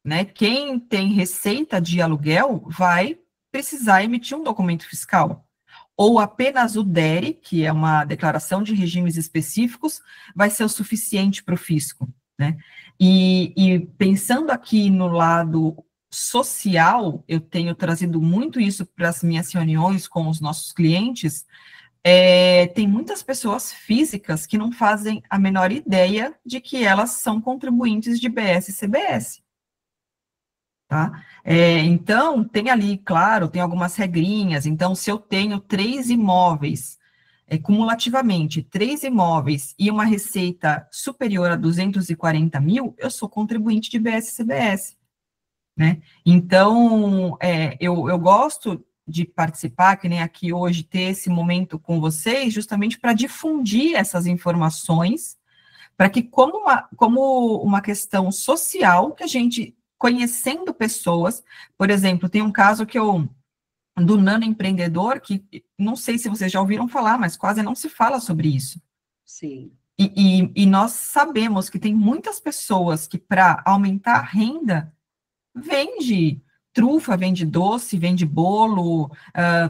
né? Quem tem receita de aluguel vai precisar emitir um documento fiscal. Ou apenas o DERE, que é uma declaração de regimes específicos, vai ser o suficiente para o fisco, né? E pensando aqui no lado social, eu tenho trazido muito isso para as minhas reuniões com os nossos clientes, Tem muitas pessoas físicas que não fazem a menor ideia de que elas são contribuintes de BS e CBS. Tá? Então, tem ali, claro, tem algumas regrinhas. Então, se eu tenho 3 imóveis, cumulativamente, 3 imóveis e uma receita superior a 240 mil, eu sou contribuinte de BS e CBS, né? Então, eu gosto de participar, que nem aqui hoje, ter esse momento com vocês, justamente para difundir essas informações, para que, como uma questão social, que a gente, conhecendo pessoas, por exemplo, tem um caso do nano empreendedor, que não sei se vocês já ouviram falar, mas quase não se fala sobre isso. Sim. E nós sabemos que tem muitas pessoas que, para aumentar a renda, vende trufa, vende doce, vende bolo,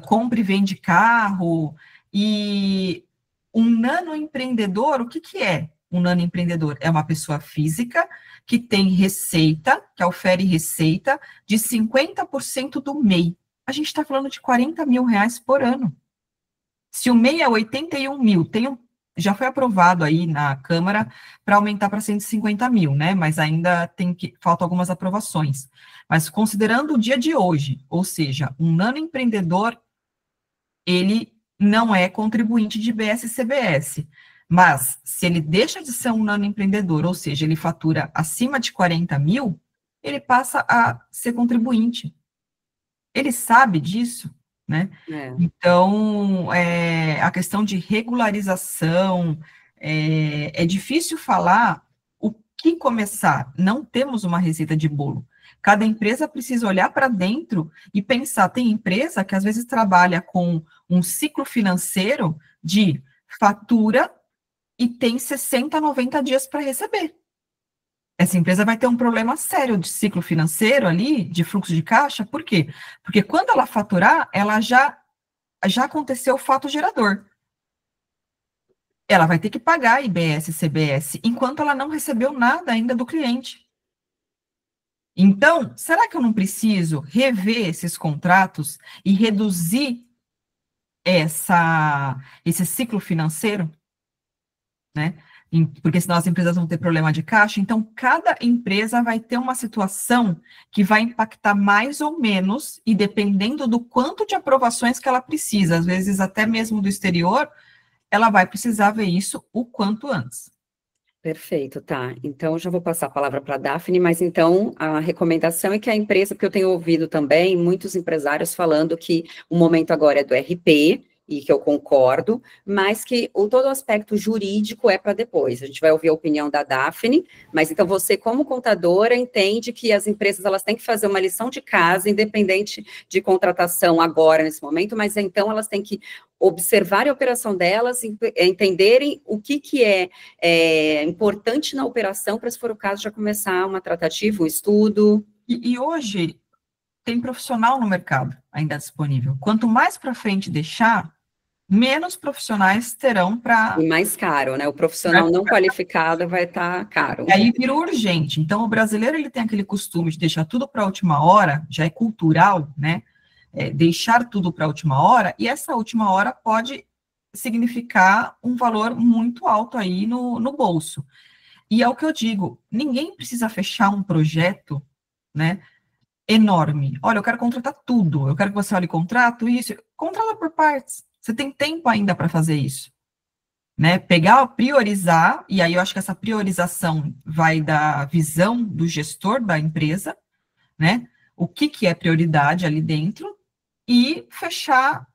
compra e vende carro. E um nano empreendedor, o que que é um nano empreendedor? É uma pessoa física que tem receita, que ofere receita de 50% do MEI. A gente está falando de 40 mil reais por ano. Se o MEI é 81 mil, já foi aprovado aí na Câmara para aumentar para 150 mil, né? Mas ainda faltam algumas aprovações. Mas considerando o dia de hoje, ou seja, um nano empreendedor, ele não é contribuinte de BS e CBS. Mas se ele deixa de ser um nano empreendedor, ou seja, ele fatura acima de 40 mil, ele passa a ser contribuinte. Ele sabe disso, né? Então, a questão de regularização, é difícil falar o que começar. Não temos uma receita de bolo. Cada empresa precisa olhar para dentro e pensar. Tem empresa que às vezes trabalha com um ciclo financeiro de fatura e tem 60, 90 dias para receber. Essa empresa vai ter um problema sério de ciclo financeiro ali, de fluxo de caixa, por quê? Porque quando ela faturar, ela já aconteceu o fato gerador. Ela vai ter que pagar IBS e CBS, enquanto ela não recebeu nada ainda do cliente. Então, será que eu não preciso rever esses contratos e reduzir esse ciclo financeiro, né? Porque senão as empresas vão ter problema de caixa. Então, cada empresa vai ter uma situação que vai impactar mais ou menos, e dependendo do quanto de aprovações que ela precisa, às vezes até mesmo do exterior, ela vai precisar ver isso o quanto antes. Perfeito, tá. Então, já vou passar a palavra para a Daphne, mas então a recomendação é que a empresa, porque eu tenho ouvido também muitos empresários falando que o momento agora é do RP, e que eu concordo, mas que todo o aspecto jurídico é para depois. A gente vai ouvir a opinião da Daphne, mas então você, como contadora, entende que as empresas elas têm que fazer uma lição de casa, independente de contratação agora, nesse momento, mas então elas têm que observar a operação delas, entenderem o que é importante na operação, para, se for o caso, já começar uma tratativa, um estudo. E hoje tem profissional no mercado ainda disponível. Quanto mais para frente deixar, menos profissionais terão para... E mais caro, né? O profissional não qualificado vai estar caro. E aí vira urgente. Então, o brasileiro, ele tem aquele costume de deixar tudo para a última hora, já é cultural, né? Deixar tudo para a última hora, e essa última hora pode significar um valor muito alto aí no bolso. E é o que eu digo, ninguém precisa fechar um projeto, né, enorme. Olha, eu quero contratar tudo, eu quero que você olhe contrato, isso, contrata por partes. Você tem tempo ainda para fazer isso, né? Priorizar, e aí eu acho que essa priorização vai da visão do gestor da empresa, né? O que é prioridade ali dentro, e fechar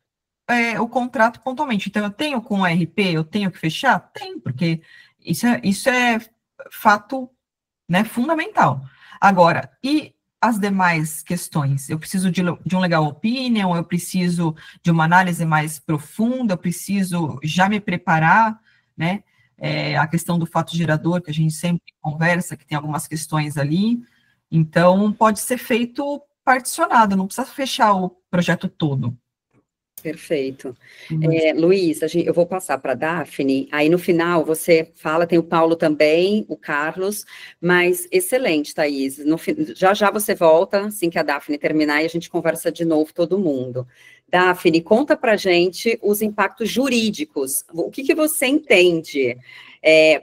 o contrato pontualmente. Então, eu tenho com o RP, eu tenho que fechar? Tem, porque isso é fato, né, fundamental. Agora, e as demais questões? Eu preciso de um legal opinion, eu preciso de uma análise mais profunda, eu preciso já me preparar, né? A questão do fato gerador, que a gente sempre conversa, que tem algumas questões ali. Então, pode ser feito particionado, não precisa fechar o projeto todo. Perfeito. Luiz, eu vou passar para a Daphne, aí no final você fala, tem o Paulo também, o Carlos, mas excelente, Thaís. Já você volta, assim que a Daphne terminar, e a gente conversa de novo, todo mundo. Daphne, conta para gente os impactos jurídicos. O que você entende?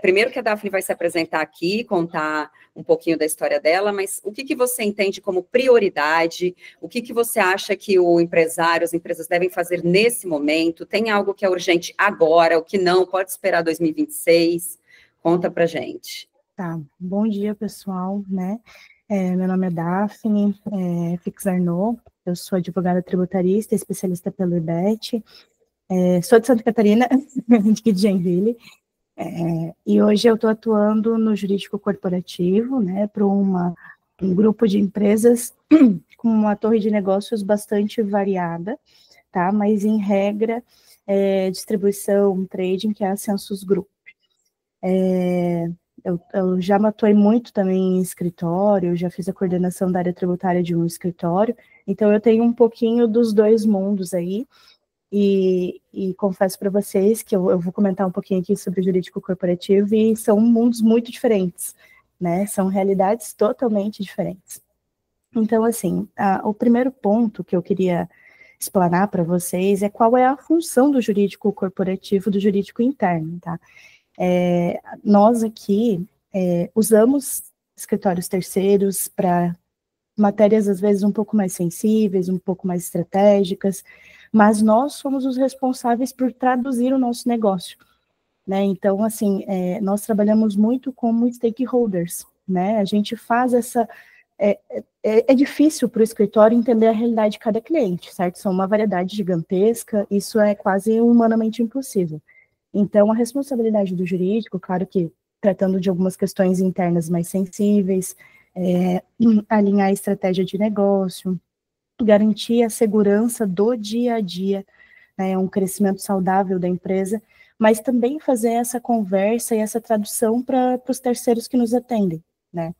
Primeiro que a Daphne vai se apresentar aqui, contar um pouquinho da história dela, mas o que você entende como prioridade? O que você acha que o empresário, as empresas devem fazer nesse momento? Tem algo que é urgente agora, o que não, pode esperar 2026? Conta para gente. Tá, bom dia, pessoal, né? Meu nome é Daphne Fix Arnaud, eu sou advogada tributarista, especialista pelo IBET, sou de Santa Catarina, aqui de Joinville, e hoje eu estou atuando no jurídico corporativo, né, para um grupo de empresas com uma torre de negócios bastante variada, tá? Mas em regra, distribuição, trading, que é a Census Group. Eu já atuei muito também em escritório, já fiz a coordenação da área tributária de um escritório, então eu tenho um pouquinho dos dois mundos aí, e confesso para vocês que eu vou comentar um pouquinho aqui sobre o jurídico corporativo, e são mundos muito diferentes, né? São realidades totalmente diferentes. Então, assim, o primeiro ponto que eu queria explanar para vocês é qual é a função do jurídico corporativo, do jurídico interno, tá? Nós aqui usamos escritórios terceiros para matérias, às vezes, um pouco mais sensíveis, um pouco mais estratégicas, mas nós somos os responsáveis por traduzir o nosso negócio, né? Então, assim, nós trabalhamos muito como stakeholders, né? A gente faz essa... É difícil para o escritório entender a realidade de cada cliente, certo? São uma variedade gigantesca, isso é quase humanamente impossível. Então, a responsabilidade do jurídico, claro que tratando de algumas questões internas mais sensíveis, alinhar a estratégia de negócio, garantir a segurança do dia a dia, né, um crescimento saudável da empresa, mas também fazer essa conversa e essa tradução para os terceiros que nos atendem, né?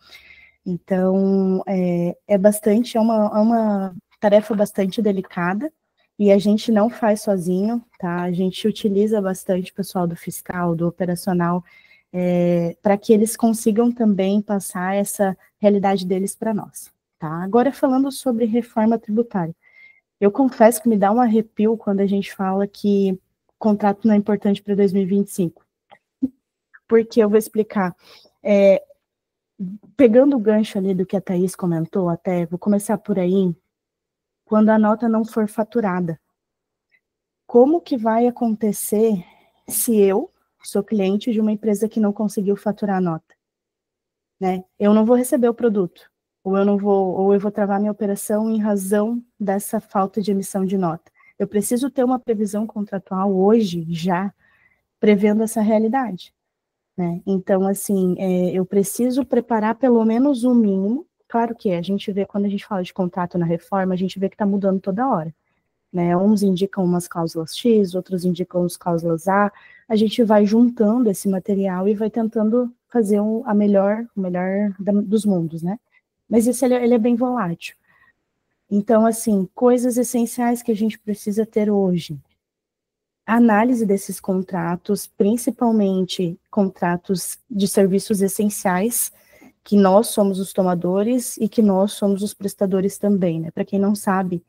Então, é uma tarefa bastante delicada, e a gente não faz sozinho, tá? A gente utiliza bastante o pessoal do fiscal, do operacional, para que eles consigam também passar essa realidade deles para nós, tá? Agora, falando sobre reforma tributária, eu confesso que me dá um arrepio quando a gente fala que contrato não é importante para 2025, porque eu vou explicar. Pegando o gancho ali do que a Thaís comentou, até vou começar por aí, quando a nota não for faturada. Como que vai acontecer se eu sou cliente de uma empresa que não conseguiu faturar a nota, né? Eu não vou receber o produto, ou eu vou travar minha operação em razão dessa falta de emissão de nota. Eu preciso ter uma previsão contratual hoje, já, prevendo essa realidade, né? Então, assim, eu preciso preparar pelo menos o mínimo. Claro que a gente vê, quando a gente fala de contrato na reforma, a gente vê que está mudando toda hora, né? Uns indicam umas cláusulas X, outros indicam as cláusulas A gente vai juntando esse material e vai tentando fazer o melhor dos mundos, né? Mas isso, ele é bem volátil. Então, assim, coisas essenciais que a gente precisa ter hoje. Análise desses contratos, principalmente contratos de serviços essenciais, que nós somos os tomadores e que nós somos os prestadores também, né? Para quem não sabe,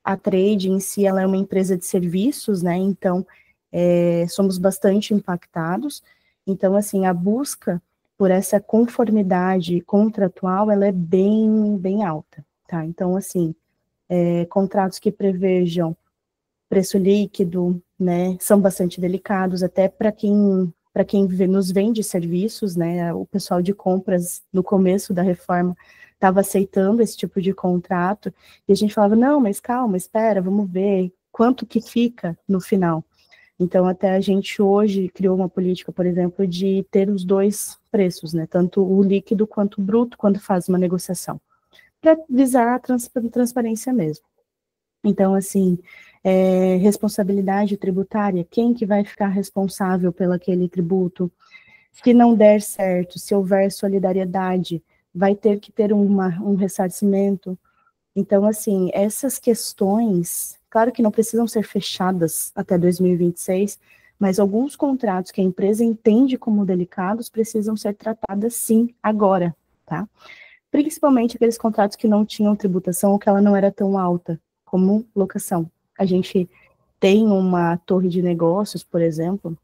a Trade em si, ela é uma empresa de serviços, né? Então, somos bastante impactados. Então, assim, a busca por essa conformidade contratual, ela é bem, bem alta, tá? Então, assim, contratos que prevejam preço líquido, né, são bastante delicados, até para quem nos vende serviços, né? O pessoal de compras, no começo da reforma, estava aceitando esse tipo de contrato, e a gente falava, não, mas calma, espera, vamos ver quanto que fica no final. Então, até a gente hoje criou uma política, por exemplo, de ter os dois preços, né, tanto o líquido quanto o bruto, quando faz uma negociação, para visar a transparência mesmo. Então, assim, responsabilidade tributária, quem que vai ficar responsável pelo aquele tributo? Se não der certo, se houver solidariedade, vai ter que ter um ressarcimento. Então, assim, essas questões, claro que não precisam ser fechadas até 2026, mas alguns contratos que a empresa entende como delicados precisam ser tratadas, sim, agora, tá? Principalmente aqueles contratos que não tinham tributação ou que ela não era tão alta como locação. A gente tem uma torre de negócios, por exemplo,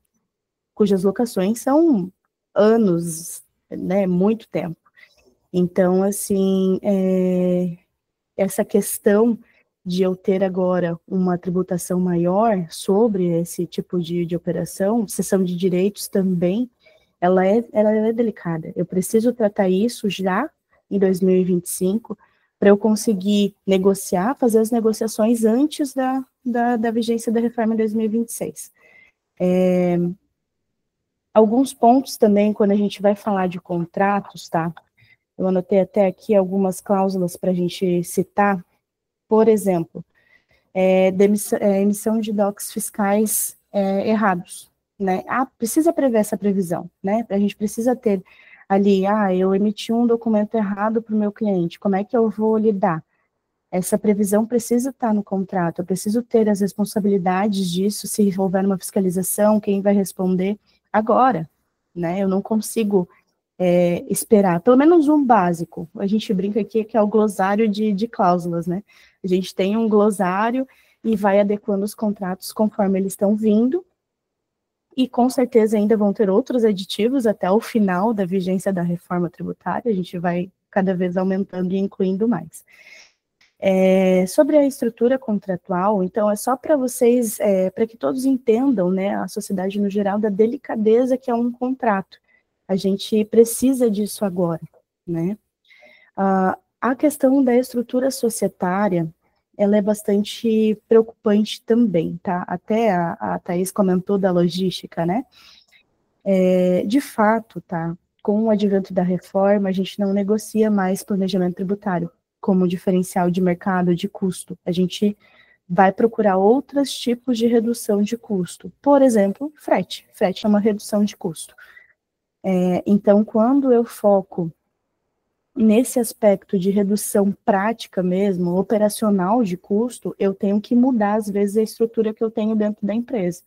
cujas locações são anos, né, muito tempo. Então, assim, essa questão de eu ter agora uma tributação maior sobre esse tipo de operação, cessão de direitos também, ela é delicada. Eu preciso tratar isso já em 2025 para eu conseguir negociar, fazer as negociações antes da vigência da reforma em 2026. Alguns pontos também, quando a gente vai falar de contratos, tá? Eu anotei até aqui algumas cláusulas para a gente citar. Por exemplo, emissão de DOCs fiscais errados, né? Precisa prever essa previsão, né? A gente precisa ter ali, eu emiti um documento errado para o meu cliente, como é que eu vou lidar? Essa previsão precisa estar no contrato, eu preciso ter as responsabilidades disso, se houver uma fiscalização, quem vai responder agora, né? Eu não consigo esperar, pelo menos um básico. A gente brinca aqui que é o glossário de cláusulas, né? A gente tem um glossário e vai adequando os contratos conforme eles estão vindo, e com certeza ainda vão ter outros aditivos até o final da vigência da reforma tributária, a gente vai cada vez aumentando e incluindo mais. Sobre a estrutura contratual, então é só para vocês, para que todos entendam, né, a sociedade no geral, da delicadeza que é um contrato. A gente precisa disso agora, né? A questão da estrutura societária, ela é bastante preocupante também, tá? Até a Thaís comentou da logística, né? De fato, tá? Com o advento da reforma, a gente não negocia mais planejamento tributário como diferencial de mercado de custo. A gente vai procurar outros tipos de redução de custo. Por exemplo, frete. Frete é uma redução de custo. Então, quando eu foco nesse aspecto de redução prática mesmo, operacional de custo, eu tenho que mudar, às vezes, a estrutura que eu tenho dentro da empresa.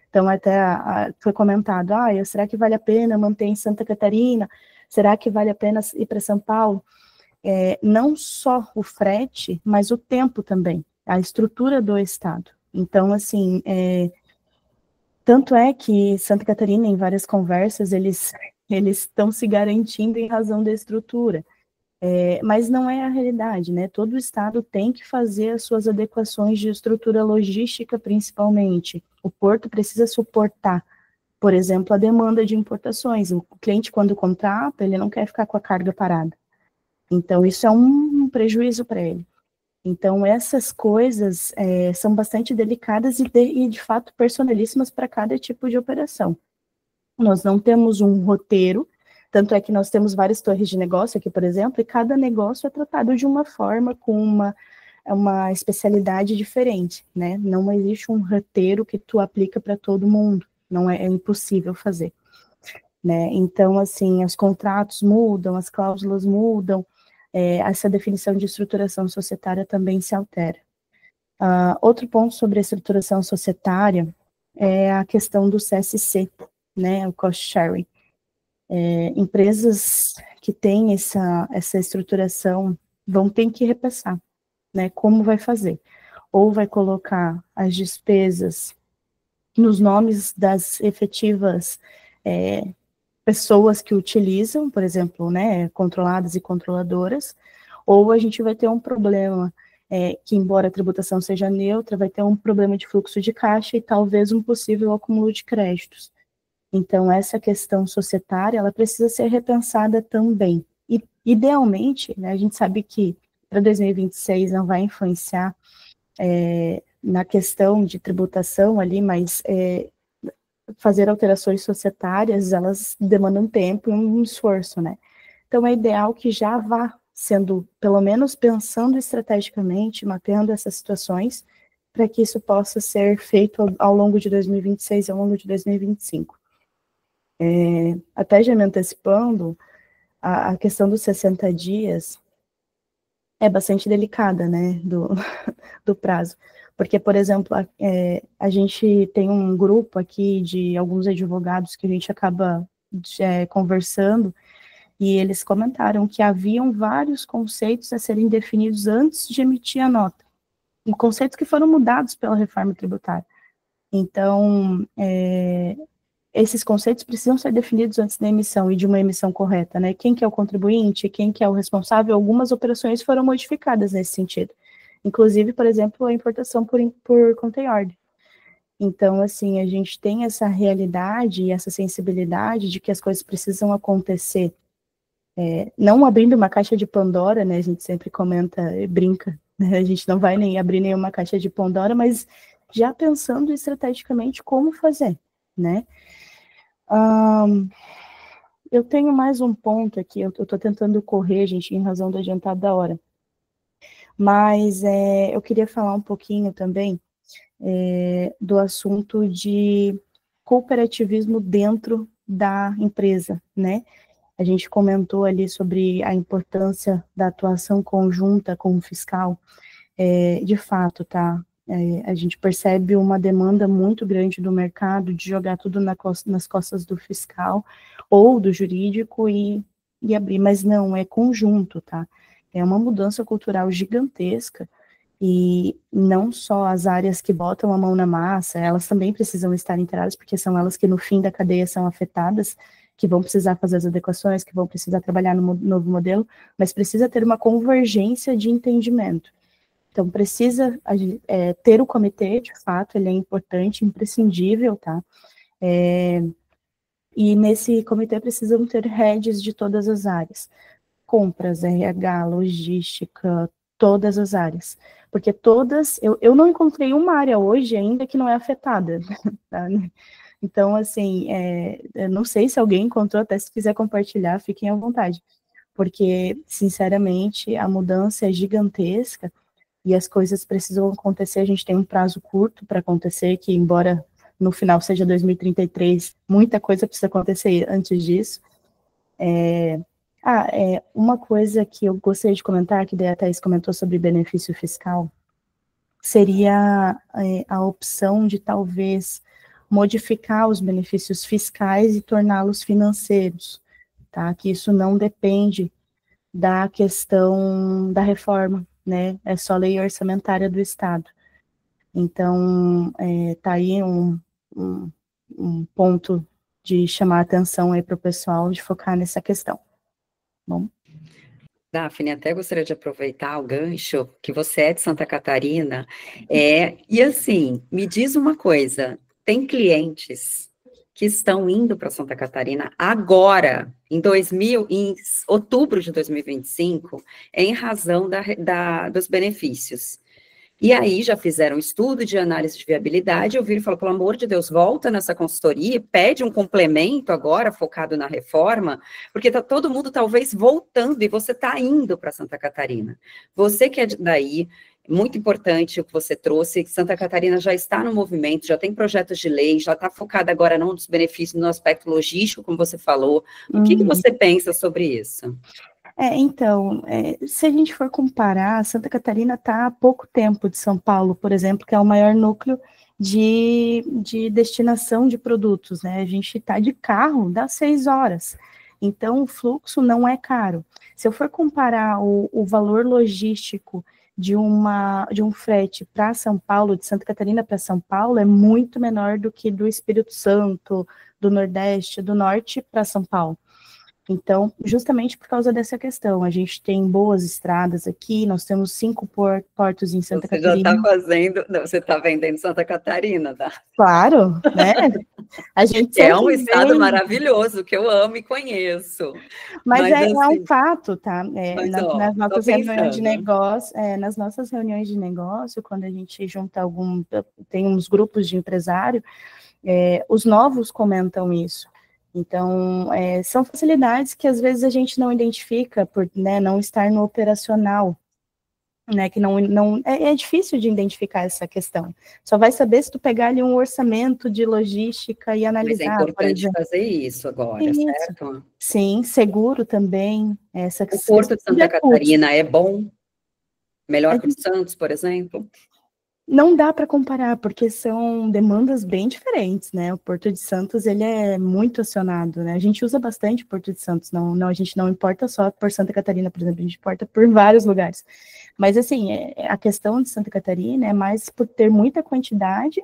Então, até foi comentado, será que vale a pena manter em Santa Catarina? Será que vale a pena ir para São Paulo? Não só o frete, mas o tempo também, a estrutura do Estado. Então, assim, tanto é que Santa Catarina, em várias conversas, eles estão se garantindo em razão da estrutura. Mas não é a realidade, né? Todo o Estado tem que fazer as suas adequações de estrutura logística, principalmente. O porto precisa suportar, por exemplo, a demanda de importações. O cliente, quando contrata, ele não quer ficar com a carga parada. Então, isso é um prejuízo para ele. Então, essas coisas são bastante delicadas e, de fato, personalíssimas para cada tipo de operação. Nós não temos um roteiro, tanto é que nós temos várias torres de negócio aqui, por exemplo, e cada negócio é tratado de uma forma, com uma especialidade diferente, né? Não existe um roteiro que tu aplica para todo mundo, não é impossível fazer, né? Então, assim, os contratos mudam, as cláusulas mudam, essa definição de estruturação societária também se altera. Outro ponto sobre a estruturação societária é a questão do CSC, né, o cost sharing. Empresas que têm essa estruturação vão ter que repassar, né, como vai fazer. Ou vai colocar as despesas nos nomes das efetivas pessoas que utilizam, por exemplo, né, controladas e controladoras, ou a gente vai ter um problema que, embora a tributação seja neutra, vai ter um problema de fluxo de caixa e talvez um possível acúmulo de créditos. Então, essa questão societária, ela precisa ser repensada também. E, idealmente, né, a gente sabe que para 2026 não vai influenciar na questão de tributação ali, mas fazer alterações societárias, elas demandam tempo e um esforço, né? Então, é ideal que já vá sendo, pelo menos pensando estrategicamente, mapeando essas situações, para que isso possa ser feito ao longo de 2026 e ao longo de 2025. Até já me antecipando, a questão dos 60 dias é bastante delicada, né, do prazo. Porque, por exemplo, a gente tem um grupo aqui de alguns advogados que a gente acaba conversando, e eles comentaram que haviam vários conceitos a serem definidos antes de emitir a nota. conceitos que foram mudados pela reforma tributária. Então, esses conceitos precisam ser definidos antes da emissão e de uma emissão correta, né? Quem que é o contribuinte, quem que é o responsável, algumas operações foram modificadas nesse sentido. Inclusive, por exemplo, a importação por conta e ordem. Então, assim, a gente tem essa realidade e essa sensibilidade de que as coisas precisam acontecer, não abrindo uma caixa de Pandora, né? A gente sempre comenta e brinca, né? A gente não vai nem abrir nenhuma caixa de Pandora, mas já pensando estrategicamente como fazer, né? Eu tenho mais um ponto aqui, eu estou tentando correr, gente, em razão do adiantado da hora. Mas eu queria falar um pouquinho também do assunto de cooperativismo dentro da empresa, né? A gente comentou ali sobre a importância da atuação conjunta com o fiscal. De fato, tá? A gente percebe uma demanda muito grande do mercado de jogar tudo nas costas do fiscal ou do jurídico e abrir, mas não, é conjunto, tá? É uma mudança cultural gigantesca e não só as áreas que botam a mão na massa, elas também precisam estar inteiradas, porque são elas que no fim da cadeia são afetadas, que vão precisar fazer as adequações, que vão precisar trabalhar no novo modelo, mas precisa ter uma convergência de entendimento. Então, precisa ter o comitê, de fato, ele é importante, imprescindível, tá? E nesse comitê precisam ter heads de todas as áreas. Compras, RH, logística, todas as áreas. Porque todas, eu não encontrei uma área hoje ainda que não é afetada, tá? Então, assim, eu não sei se alguém encontrou, até se quiser compartilhar, fiquem à vontade. Porque, sinceramente, a mudança é gigantesca, e as coisas precisam acontecer, a gente tem um prazo curto para acontecer, que embora no final seja 2033, muita coisa precisa acontecer antes disso. Uma coisa que eu gostaria de comentar, que daí a Thaís comentou sobre benefício fiscal, seria a opção de talvez modificar os benefícios fiscais e torná-los financeiros, tá? Que isso não depende da questão da reforma, né? É só lei orçamentária do Estado. Então, tá aí um ponto de chamar a atenção aí para o pessoal, de focar nessa questão. Bom. Daphne, até gostaria de aproveitar o gancho, que você é de Santa Catarina, e assim, me diz uma coisa, tem clientes que estão indo para Santa Catarina agora, em outubro de 2025, em razão dos benefícios. E aí já fizeram um estudo de análise de viabilidade, eu vi e falou, pelo amor de Deus, volta nessa consultoria, pede um complemento agora, focado na reforma, porque está todo mundo talvez voltando, e você está indo para Santa Catarina. Você que é daí, muito importante o que você trouxe, Santa Catarina já está no movimento, já tem projetos de lei, já está focada agora não nos benefícios, no aspecto logístico, como você falou. O que você pensa sobre isso? Então, se a gente for comparar, Santa Catarina está há pouco tempo de São Paulo, por exemplo, que é o maior núcleo de destinação de produtos, né? A gente está de carro, dá 6 horas. Então, o fluxo não é caro. Se eu for comparar o valor logístico de um frete para São Paulo, de Santa Catarina para São Paulo, é muito menor do que do Espírito Santo, do Nordeste, do Norte para São Paulo. Então, justamente por causa dessa questão, a gente tem boas estradas aqui, nós temos 5 portos em Santa Catarina. Você está vendendo Santa Catarina, tá? Claro, né? A gente é um estado maravilhoso, que eu amo e conheço. Mas assim, é um fato, tá? Nas nossas reuniões de negócio, nas nossas reuniões de negócio, quando a gente junta tem uns grupos de empresário, os novos comentam isso. Então, são facilidades que às vezes a gente não identifica por, né, não estar no operacional, né, que é difícil de identificar essa questão. Só vai saber se tu pegar ali um orçamento de logística e analisar. Mas é importante fazer isso agora, certo? Sim, seguro também. O Porto de Santa Catarina é bom? Melhor que o de Santos, por exemplo? Não dá para comparar, porque são demandas bem diferentes, né? O Porto de Santos, ele é muito acionado, né? A gente usa bastante o Porto de Santos, a gente não importa só por Santa Catarina, por exemplo, a gente importa por vários lugares. Mas, assim, a questão de Santa Catarina é mais por ter muita quantidade,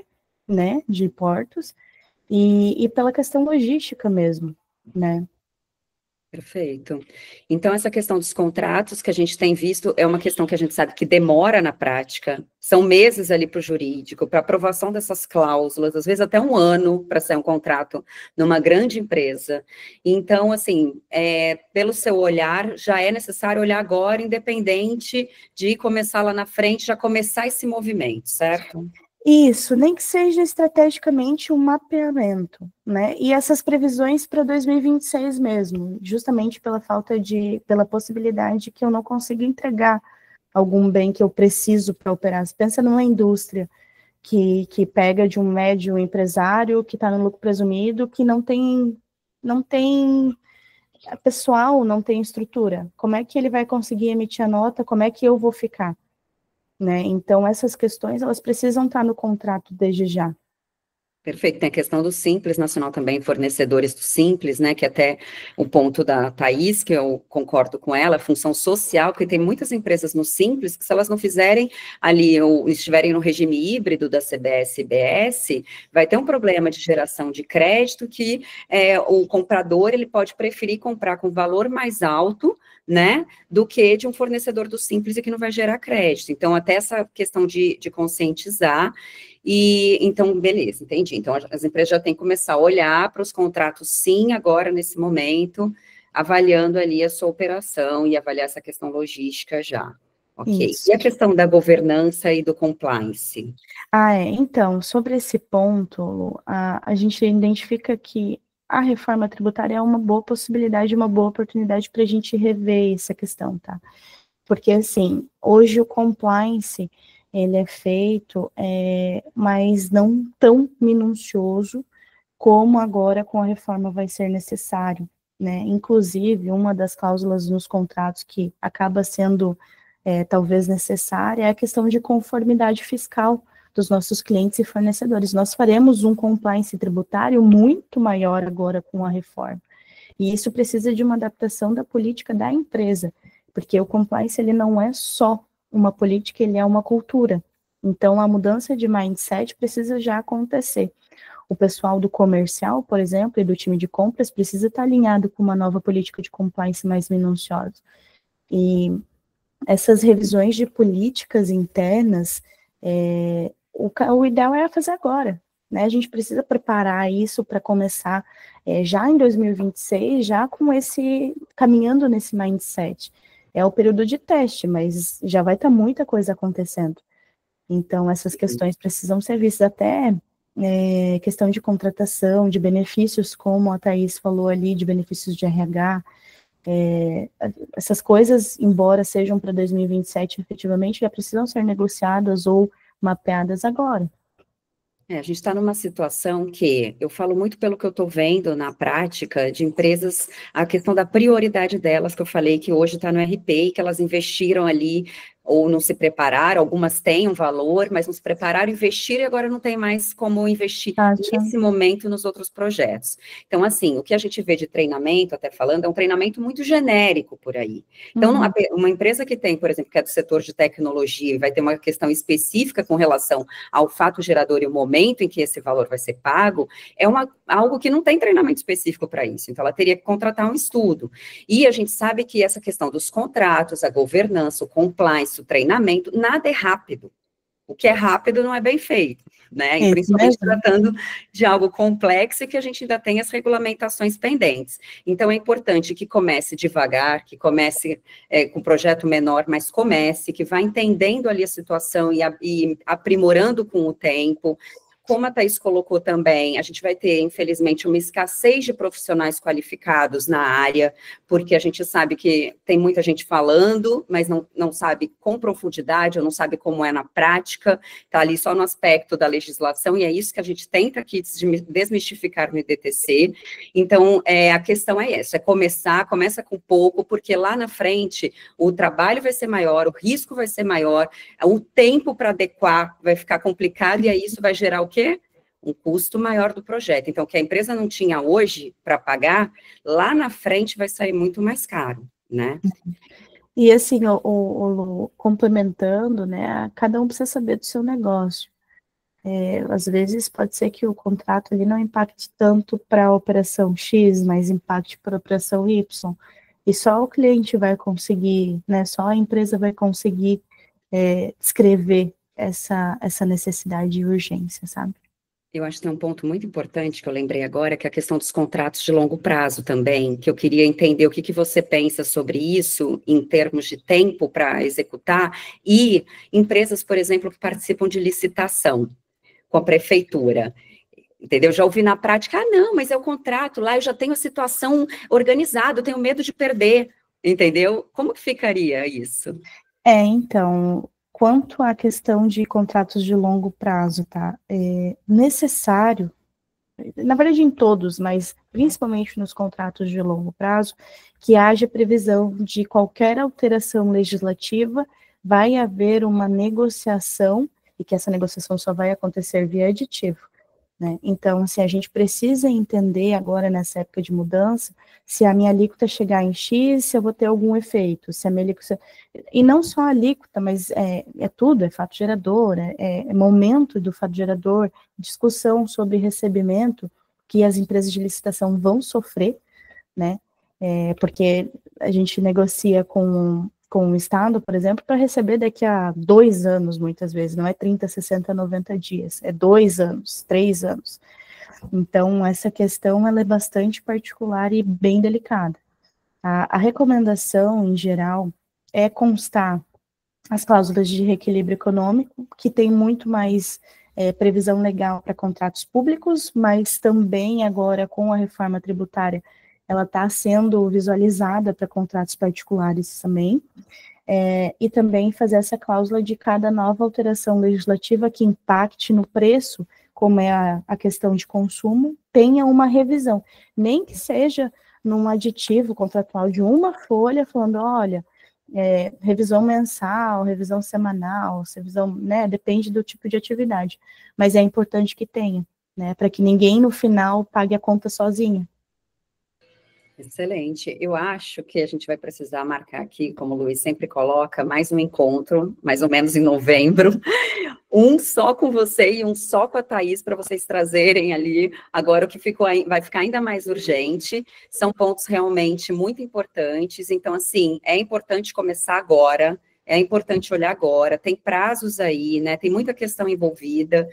né, de portos, e pela questão logística mesmo, né. Perfeito. Então, essa questão dos contratos que a gente tem visto é uma questão que a gente sabe que demora na prática, são meses ali para o jurídico, para aprovação dessas cláusulas, às vezes até um ano para sair um contrato numa grande empresa. Então, assim, pelo seu olhar, já é necessário olhar agora, independente de começar lá na frente, já começar esse movimento, certo? Isso, nem que seja estrategicamente um mapeamento, né? E essas previsões para 2026 mesmo, justamente pela possibilidade que eu não consigo entregar algum bem que eu preciso para operar. Você pensa numa indústria que pega de um médio empresário que está no lucro presumido, que não tem pessoal, não tem estrutura. Como é que ele vai conseguir emitir a nota? Como é que eu vou ficar? Né? Então, essas questões, elas precisam estar no contrato desde já. Perfeito, tem a questão do Simples Nacional também, fornecedores do Simples, né, que até o ponto da Thaís, que eu concordo com ela, função social, porque tem muitas empresas no Simples que se elas não fizerem ali, ou estiverem no regime híbrido da CBS e BS, vai ter um problema de geração de crédito que o comprador, ele pode preferir comprar com valor mais alto, né, do que de um fornecedor do Simples e que não vai gerar crédito. Então, até essa questão de conscientizar. E então, beleza, entendi. Então, as empresas já têm que começar a olhar para os contratos, sim, agora, nesse momento, avaliando ali a sua operação e avaliar essa questão logística já. Ok. Isso. E a questão da governança e do compliance? Então, sobre esse ponto, a gente identifica que a reforma tributária é uma boa possibilidade, uma boa oportunidade para a gente rever essa questão, tá? Porque, assim, hoje o compliance, ele é feito, mas não tão minucioso como agora com a reforma vai ser necessário, né? Inclusive, uma das cláusulas nos contratos que acaba sendo talvez necessária é a questão de conformidade fiscal dos nossos clientes e fornecedores. Nós faremos um compliance tributário muito maior agora com a reforma. E isso precisa de uma adaptação da política da empresa, porque o compliance ele não é só uma política, ele é uma cultura. Então, a mudança de mindset precisa já acontecer. O pessoal do comercial, por exemplo, e do time de compras precisa estar alinhado com uma nova política de compliance mais minuciosa. E essas revisões de políticas internas, o ideal é fazer agora, né? A gente precisa preparar isso para começar já em 2026, já caminhando nesse mindset. É o período de teste, mas já vai estar muita coisa acontecendo. Então, essas questões precisam ser vistas, até questão de contratação, de benefícios, como a Thaís falou ali, de benefícios de RH, essas coisas, embora sejam para 2027, efetivamente, já precisam ser negociadas ou mapeadas agora. A gente está numa situação que eu falo muito pelo que eu estou vendo na prática de empresas, a questão da prioridade delas, que eu falei que hoje está no RP e que elas investiram ali ou não se prepararam, algumas têm um valor, mas não se prepararam, investiram e agora não tem mais como investir nesse momento nos outros projetos. Então, assim, o que a gente vê de treinamento, até falando, é um treinamento muito genérico por aí. Então, uma empresa que tem, por exemplo, que é do setor de tecnologia e vai ter uma questão específica com relação ao fato gerador e o momento em que esse valor vai ser pago, é algo que não tem treinamento específico para isso. Então, ela teria que contratar um estudo. E a gente sabe que essa questão dos contratos, a governança, o compliance, o treinamento, nada é rápido. O que é rápido não é bem feito, né? E principalmente tratando de algo complexo e que a gente ainda tem as regulamentações pendentes. Então, é importante que comece devagar, que comece com um projeto menor, mas comece, que vá entendendo ali a situação e aprimorando com o tempo. Como a Thaís colocou também, a gente vai ter, infelizmente, uma escassez de profissionais qualificados na área, porque a gente sabe que tem muita gente falando, mas não sabe com profundidade, ou não sabe como é na prática, está ali só no aspecto da legislação, e é isso que a gente tenta aqui desmistificar no IDTC. Então, a questão é essa, começa com pouco, porque lá na frente o trabalho vai ser maior, o risco vai ser maior, o tempo para adequar vai ficar complicado, e aí isso vai gerar o quê? Um custo maior do projeto. Então, o que a empresa não tinha hoje para pagar, lá na frente vai sair muito mais caro, né? E assim, complementando, né, cada um precisa saber do seu negócio. Às vezes pode ser que o contrato ali não impacte tanto para a operação X, mas impacte para a operação Y. E só o cliente vai conseguir, né, só a empresa vai conseguir descrever essa necessidade e urgência, sabe? Eu acho que tem um ponto muito importante que eu lembrei agora, que é a questão dos contratos de longo prazo também, que eu queria entender o que você pensa sobre isso em termos de tempo para executar, e empresas, por exemplo, que participam de licitação com a prefeitura. Entendeu? Já ouvi na prática, não, mas é o contrato, lá eu já tenho a situação organizada, eu tenho medo de perder, entendeu? Como que ficaria isso? Então, quanto à questão de contratos de longo prazo, tá? É necessário, na verdade em todos, mas principalmente nos contratos de longo prazo, que haja previsão de qualquer alteração legislativa, vai haver uma negociação, e que essa negociação só vai acontecer via aditivo. Né? Então, assim, a gente precisa entender agora, nessa época de mudança, se a minha alíquota chegar em X, se eu vou ter algum efeito, se a minha alíquota... E não só a alíquota, mas é tudo, é fato gerador, é momento do fato gerador, discussão sobre recebimento que as empresas de licitação vão sofrer, né? Porque a gente negocia com o Estado, por exemplo, para receber daqui a 2 anos, muitas vezes, não é 30, 60, 90 dias, é 2 anos, 3 anos. Então, essa questão, ela é bastante particular e bem delicada. A recomendação, em geral, é constar as cláusulas de reequilíbrio econômico, que tem muito mais previsão legal para contratos públicos, mas também agora, com a reforma tributária, ela está sendo visualizada para contratos particulares também, e também fazer essa cláusula de cada nova alteração legislativa que impacte no preço, como é a questão de consumo, tenha uma revisão, nem que seja num aditivo contratual de uma folha, falando, olha, revisão mensal, revisão semanal, revisão, né, depende do tipo de atividade, mas é importante que tenha, né, para que ninguém no final pague a conta sozinho. Excelente. Eu acho que a gente vai precisar marcar aqui, como o Luiz sempre coloca, mais um encontro, mais ou menos em novembro, um só com você e um só com a Thaís, para vocês trazerem ali agora o que vai ficar ainda mais urgente. São pontos realmente muito importantes. Então, assim, é importante começar agora. É importante olhar agora, tem prazos aí, né? Tem muita questão envolvida.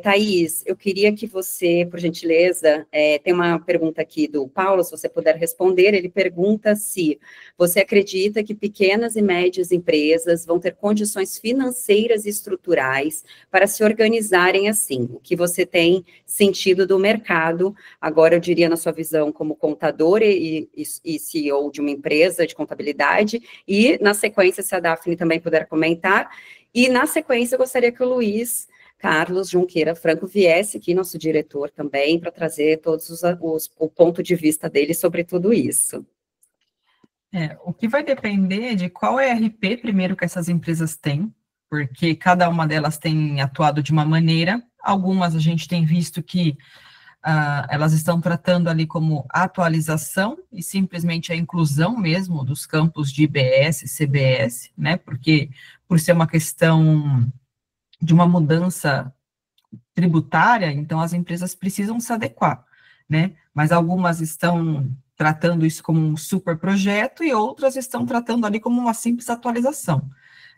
Thaís, eu queria que você, por gentileza, tem uma pergunta aqui do Paulo, se você puder responder. Ele pergunta se você acredita que pequenas e médias empresas vão ter condições financeiras e estruturais para se organizarem assim. O que você tem sentido do mercado, agora eu diria na sua visão como contador e CEO de uma empresa de contabilidade, e na sequência, se a Daphne também puder comentar, e na sequência eu gostaria que o Luiz Carlos Junqueira Franco viesse aqui, nosso diretor também, para trazer todos o ponto de vista dele sobre tudo isso. O que vai depender de qual ERP primeiro que essas empresas têm, porque cada uma delas tem atuado de uma maneira, algumas a gente tem visto que elas estão tratando ali como atualização e simplesmente a inclusão mesmo dos campos de IBS, CBS, né, porque por ser uma questão de uma mudança tributária, então as empresas precisam se adequar, né, mas algumas estão tratando isso como um super projeto e outras estão tratando ali como uma simples atualização.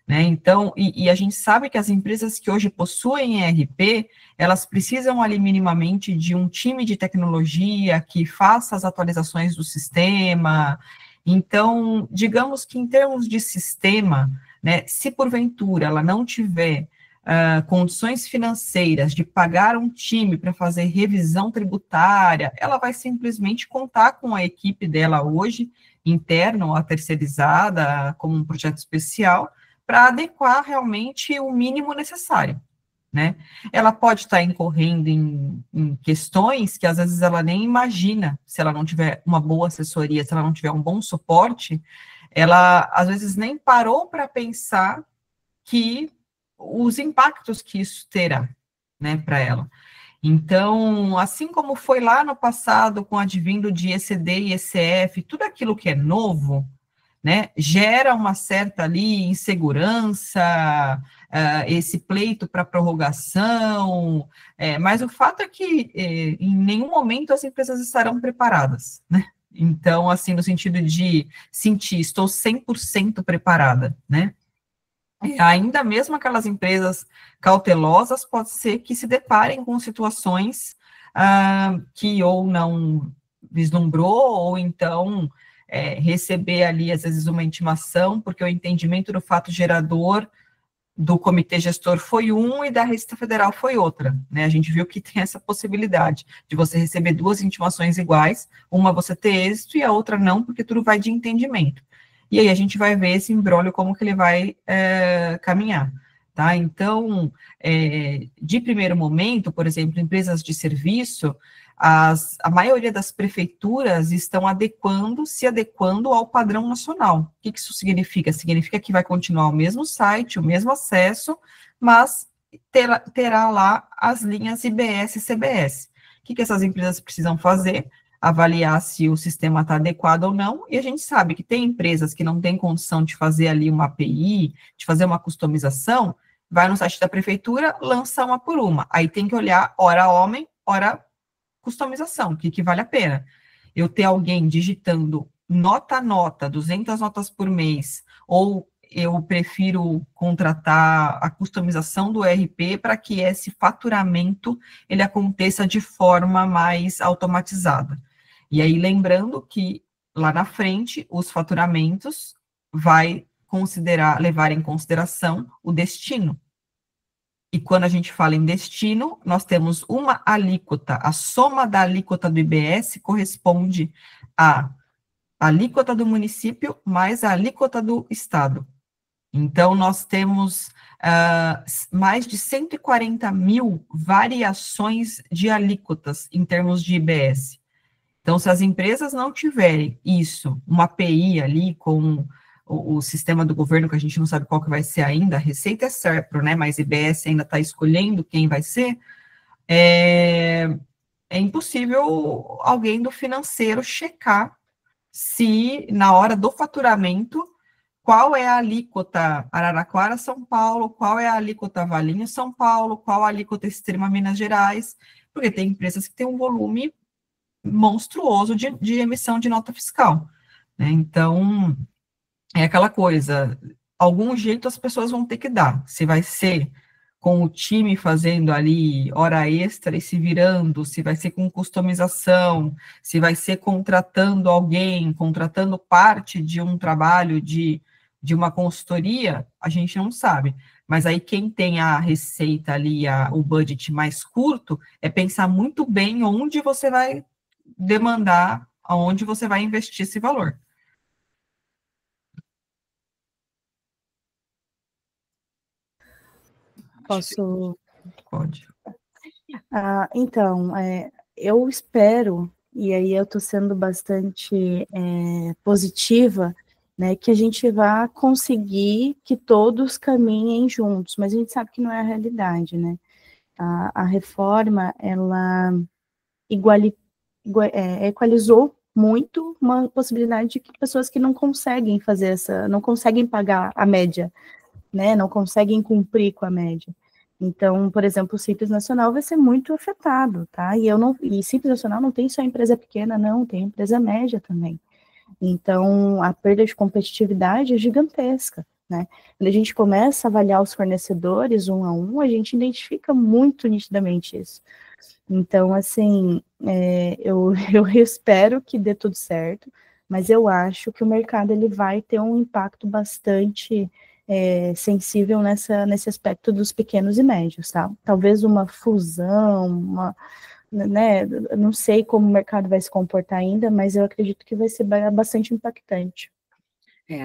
Né? Então, e a gente sabe que as empresas que hoje possuem ERP, elas precisam ali minimamente de um time de tecnologia que faça as atualizações do sistema. Então, digamos que em termos de sistema, né, se porventura ela não tiver condições financeiras de pagar um time para fazer revisão tributária, ela vai simplesmente contar com a equipe dela hoje, interna ou terceirizada, como um projeto especial, para adequar realmente o mínimo necessário, né? Ela pode estar incorrendo em questões que às vezes ela nem imagina, se ela não tiver uma boa assessoria, se ela não tiver um bom suporte, ela às vezes nem parou para pensar que os impactos que isso terá, né, para ela. Então, assim como foi lá no passado com o advindo de ECD e ECF, tudo aquilo que é novo, né, gera uma certa ali insegurança, esse pleito para prorrogação, mas o fato é que em nenhum momento as empresas estarão preparadas, né? Então, assim, no sentido de sentir, estou 100% preparada, né? Ainda mesmo aquelas empresas cautelosas, pode ser que se deparem com situações que ou não vislumbrou, ou então receber ali, às vezes, uma intimação, porque o entendimento do fato gerador do comitê gestor foi um e da Receita Federal foi outra, né? A gente viu que tem essa possibilidade de você receber duas intimações iguais, uma você ter êxito e a outra não, porque tudo vai de entendimento. E aí a gente vai ver esse imbróglio, como que ele vai caminhar, tá? Então, de primeiro momento, por exemplo, empresas de serviço, a maioria das prefeituras estão se adequando ao padrão nacional. O que isso significa? Significa que vai continuar o mesmo site, o mesmo acesso, mas terá lá as linhas IBS e CBS. O que essas empresas precisam fazer? Avaliar se o sistema está adequado ou não, e a gente sabe que tem empresas que não têm condição de fazer ali uma API, de fazer uma customização, vai no site da prefeitura, lança uma por uma. Aí tem que olhar, ora homem, ora customização, o que vale a pena. Eu ter alguém digitando nota a nota, 200 notas por mês, ou eu prefiro contratar a customização do ERP para que esse faturamento ele aconteça de forma mais automatizada. E aí, lembrando que lá na frente, os faturamentos vai levar em consideração o destino. E quando a gente fala em destino, nós temos uma alíquota, a soma da alíquota do IBS corresponde à alíquota do município mais a alíquota do estado. Então, nós temos mais de 140 mil variações de alíquotas em termos de IBS. Então, se as empresas não tiverem uma API ali com o sistema do governo, que a gente não sabe qual que vai ser ainda, a Receita é SERPRO, né, mas IBS ainda está escolhendo quem vai ser, é impossível alguém do financeiro checar se, na hora do faturamento, qual é a alíquota Araraquara, São Paulo, qual é a alíquota Valinho, São Paulo, qual a alíquota Extrema Minas Gerais, porque tem empresas que têm um volume monstruoso de emissão de nota fiscal, né? Então, é aquela coisa, algum jeito as pessoas vão ter que dar, se vai ser com o time fazendo ali hora extra e se virando, se vai ser com customização, se vai ser contratando alguém, contratando parte de um trabalho de uma consultoria, a gente não sabe. Mas aí quem tem a receita ali, o budget mais curto, é pensar muito bem onde você vai demandar, aonde você vai investir esse valor. Posso? Pode. Então, eu espero, e aí eu estou sendo bastante positiva, né, que a gente vá conseguir que todos caminhem juntos, mas a gente sabe que não é a realidade, né? A reforma, ela equalizou muito uma possibilidade de que pessoas que não conseguem não conseguem pagar a média, né, não conseguem cumprir com a média. Então, por exemplo, o Simples Nacional vai ser muito afetado, tá? E Simples Nacional não tem só empresa pequena, não, tem empresa média também. Então, a perda de competitividade é gigantesca, né? Quando a gente começa a avaliar os fornecedores um a um, a gente identifica muito nitidamente isso. Então, assim, eu espero que dê tudo certo, mas eu acho que o mercado ele vai ter um impacto bastante sensível nesse aspecto dos pequenos e médios, tá? Talvez uma fusão, né? Não sei como o mercado vai se comportar ainda, mas eu acredito que vai ser bastante impactante.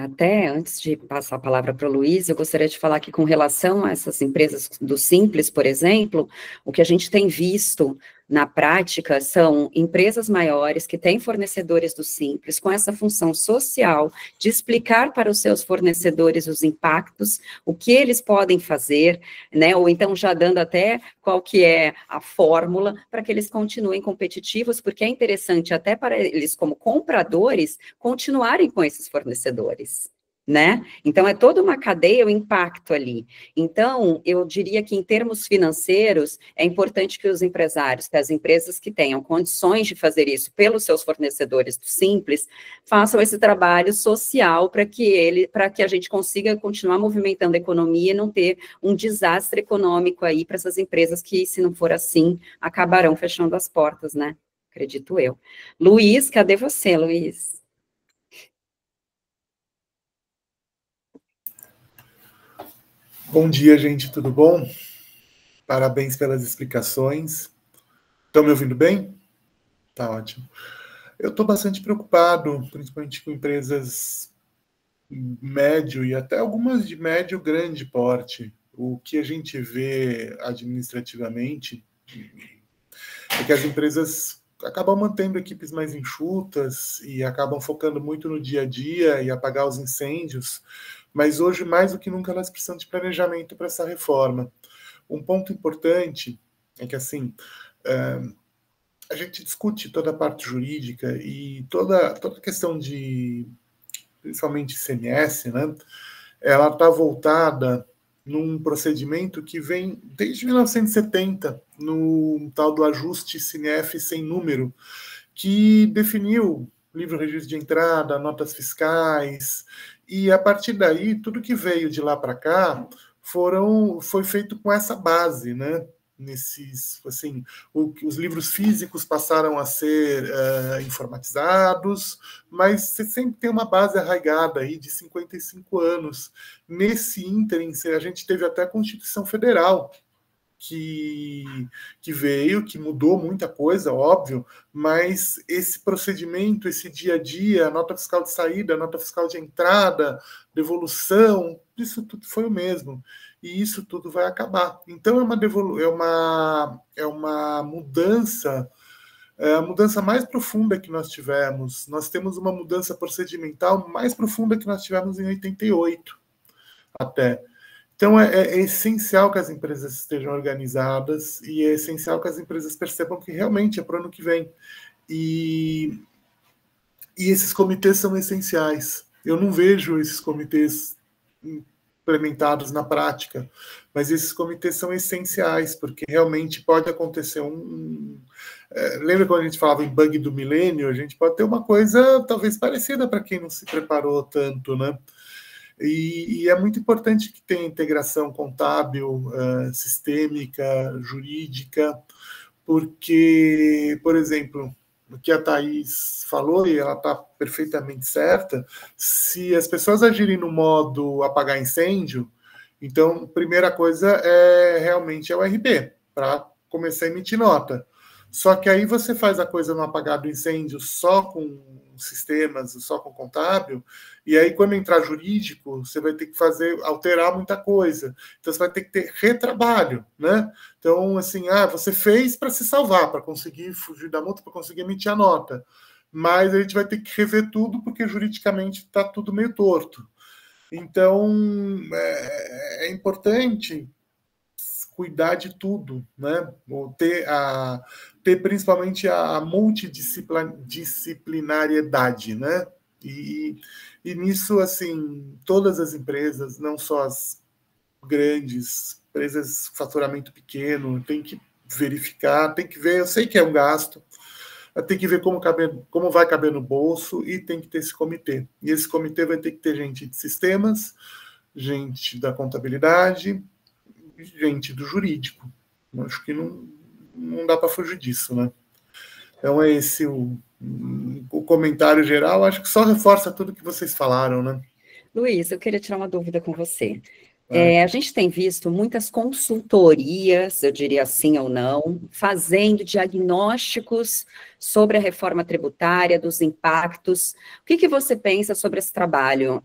Até antes de passar a palavra para o Luiz, eu gostaria de falar que com relação a essas empresas do Simples, por exemplo, o que a gente tem visto na prática, são empresas maiores que têm fornecedores do Simples, com essa função social de explicar para os seus fornecedores os impactos, o que eles podem fazer, né, ou então já dando até qual que é a fórmula para que eles continuem competitivos, porque é interessante até para eles, como compradores, continuarem com esses fornecedores, né? Então, é toda uma cadeia, o impacto ali. Então, eu diria que em termos financeiros, é importante que os empresários, que as empresas que tenham condições de fazer isso pelos seus fornecedores do Simples, façam esse trabalho social para que a gente consiga continuar movimentando a economia e não ter um desastre econômico aí para essas empresas que, se não for assim, acabarão fechando as portas, né? Acredito eu. Luiz, cadê você, Luiz? Bom dia, gente, tudo bom? Parabéns pelas explicações. Estão me ouvindo bem? Tá ótimo. Eu estou bastante preocupado, principalmente com empresas médio e até algumas de médio grande porte. O que a gente vê administrativamente é que as empresas acabam mantendo equipes mais enxutas e acabam focando muito no dia a dia e apagar os incêndios, mas hoje, mais do que nunca, elas precisam de planejamento para essa reforma. Um ponto importante é que, assim, a gente discute toda a parte jurídica e toda a questão de, principalmente ICMS, né? Ela está voltada num procedimento que vem desde 1970, no tal do ajuste CINEF sem número, que definiu livro registro de entrada, notas fiscais, e a partir daí, tudo que veio de lá para cá foi feito com essa base, né? Os livros físicos passaram a ser informatizados, mas você sempre tem uma base arraigada aí de 55 anos. Nesse ínterim, a gente teve até a Constituição Federal, que veio, que mudou muita coisa, óbvio, mas esse procedimento, esse dia a dia, nota fiscal de saída, nota fiscal de entrada, devolução, isso tudo foi o mesmo. E isso tudo vai acabar. Então, é uma mudança, a mudança mais profunda que nós tivemos. Nós temos uma mudança procedimental mais profunda que nós tivemos em 88, até. Então, é essencial que as empresas estejam organizadas e é essencial que as empresas percebam que realmente é para o ano que vem. E esses comitês são essenciais. Eu não vejo esses comitês implementados na prática, mas esses comitês são essenciais, porque realmente pode acontecer lembra quando a gente falava em bug do milênio? A gente pode ter uma coisa talvez parecida para quem não se preparou tanto, né? E é muito importante que tenha integração contábil, sistêmica, jurídica, porque, por exemplo, o que a Thaís falou, e ela está perfeitamente certa, se as pessoas agirem no modo apagar incêndio, então, a primeira coisa realmente é o RB, para começar a emitir nota. Só que aí você faz a coisa no apagar do incêndio só com sistemas, só com contábil, e aí quando entrar jurídico, você vai ter que alterar muita coisa. Então você vai ter que ter retrabalho, né? Então, assim, você fez para se salvar, para conseguir fugir da multa, para conseguir emitir a nota. Mas a gente vai ter que rever tudo, porque juridicamente está tudo meio torto. Então, é importante cuidar de tudo, né? Ter principalmente a multidisciplinariedade, né? E nisso, assim, todas as empresas, não só as grandes, empresas de faturamento pequeno, tem que verificar, tem que ver, eu sei que é um gasto, tem que ver como vai caber no bolso e tem que ter esse comitê. E esse comitê vai ter que ter gente de sistemas, gente da contabilidade, gente do jurídico. Eu acho que não dá para fugir disso, né? Então é esse o comentário geral. Acho que só reforça tudo que vocês falaram, né? Luiz, eu queria tirar uma dúvida com você. A gente tem visto muitas consultorias, eu diria sim ou não, fazendo diagnósticos sobre a reforma tributária, dos impactos. O que você pensa sobre esse trabalho?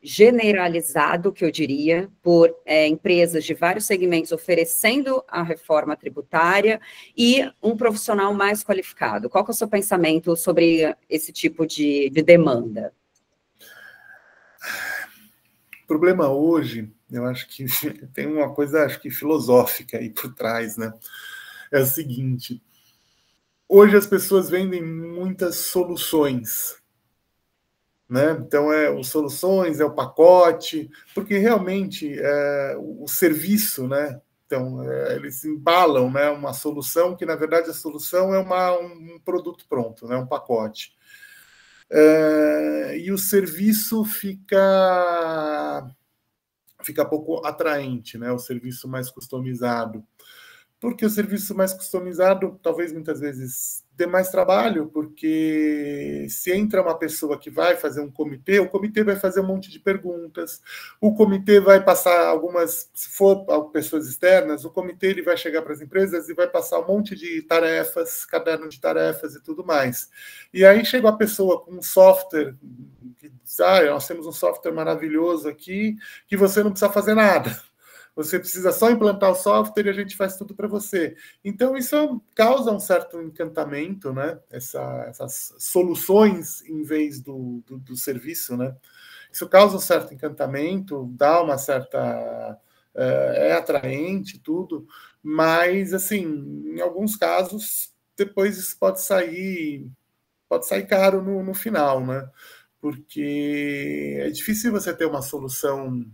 generalizado, que eu diria, por empresas de vários segmentos oferecendo a reforma tributária e um profissional mais qualificado. Qual que é o seu pensamento sobre esse tipo de demanda? O problema hoje, eu acho que tem uma coisa, acho que filosófica aí por trás, né? É o seguinte, hoje as pessoas vendem muitas soluções, né? Então, os soluções, é o pacote, porque realmente o serviço, né? Então, eles embalam, né, uma solução que, na verdade, a solução é um produto pronto, né, um pacote. E o serviço fica pouco atraente, né? O serviço mais customizado. Porque o serviço mais customizado, talvez muitas vezes dê mais trabalho, porque se entra uma pessoa que vai fazer um comitê, o comitê vai fazer um monte de perguntas, o comitê vai passar algumas, se for pessoas externas, o comitê ele vai chegar para as empresas e vai passar um monte de tarefas, caderno de tarefas e tudo mais. E aí chega a pessoa com um software, que diz, nós temos um software maravilhoso aqui, que você não precisa fazer nada. Você precisa só implantar o software e a gente faz tudo para você. Então, isso causa um certo encantamento, né? Essas soluções em vez do serviço, né? Isso causa um certo encantamento, dá uma certa... é atraente, tudo, mas, assim, em alguns casos, depois isso pode sair caro no final, né? Porque é difícil você ter uma solução...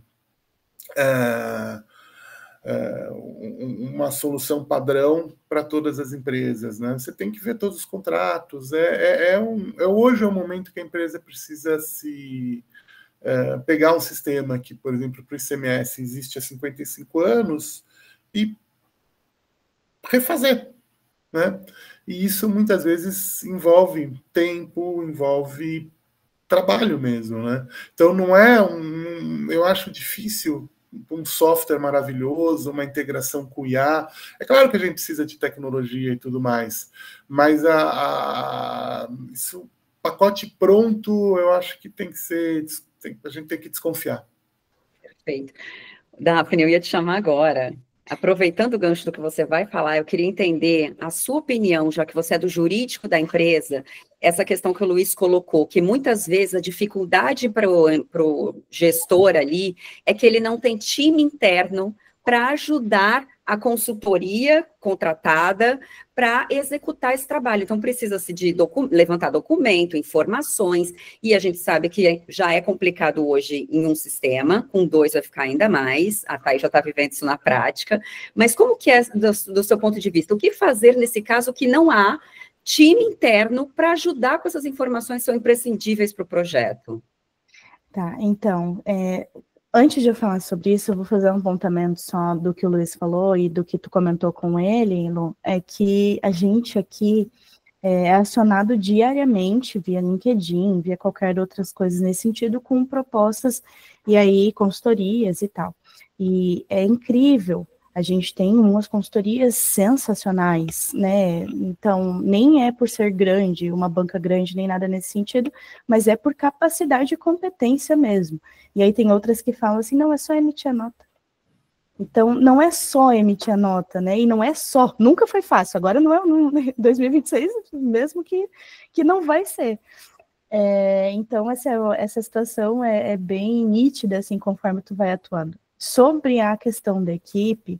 uma solução padrão para todas as empresas, né? Você tem que ver todos os contratos. Hoje é o momento que a empresa precisa pegar um sistema que, por exemplo, para o ICMS existe há 55 anos e refazer, né? E isso muitas vezes envolve tempo, envolve trabalho mesmo, né? Então não eu acho difícil um software maravilhoso, uma integração com o IA. É claro que a gente precisa de tecnologia e tudo mais, mas isso, pacote pronto, eu acho que tem que ser, a gente tem que desconfiar. Perfeito. Daphne, eu ia te chamar agora. Aproveitando o gancho do que você vai falar, eu queria entender a sua opinião, já que você é do jurídico da empresa, essa questão que o Luiz colocou, que muitas vezes a dificuldade para o gestor ali é que ele não tem time interno para ajudar a consultoria contratada para executar esse trabalho. Então, precisa-se de levantar documento, informações, e a gente sabe que já é complicado hoje em um sistema, com 2 vai ficar ainda mais, a Thay já está vivendo isso na prática, mas como que é, do seu ponto de vista, o que fazer nesse caso que não há time interno para ajudar com essas informações que são imprescindíveis para o projeto? Tá, então, antes de eu falar sobre isso, eu vou fazer um apontamento só do que o Luiz falou e do que tu comentou com ele, Lu, é que a gente aqui é acionado diariamente via LinkedIn, via qualquer outras coisas nesse sentido, com propostas e aí consultorias e tal. E é incrível, a gente tem umas consultorias sensacionais, né? Então, nem é por ser grande, uma banca grande, nem nada nesse sentido, mas é por capacidade e competência mesmo. E aí tem outras que falam assim, não, é só emitir a nota. Então, não é só emitir a nota, né? E não é só, nunca foi fácil, agora não é 2026, mesmo que não vai ser. Então, essa situação é bem nítida, assim, conforme tu vai atuando. Sobre a questão da equipe,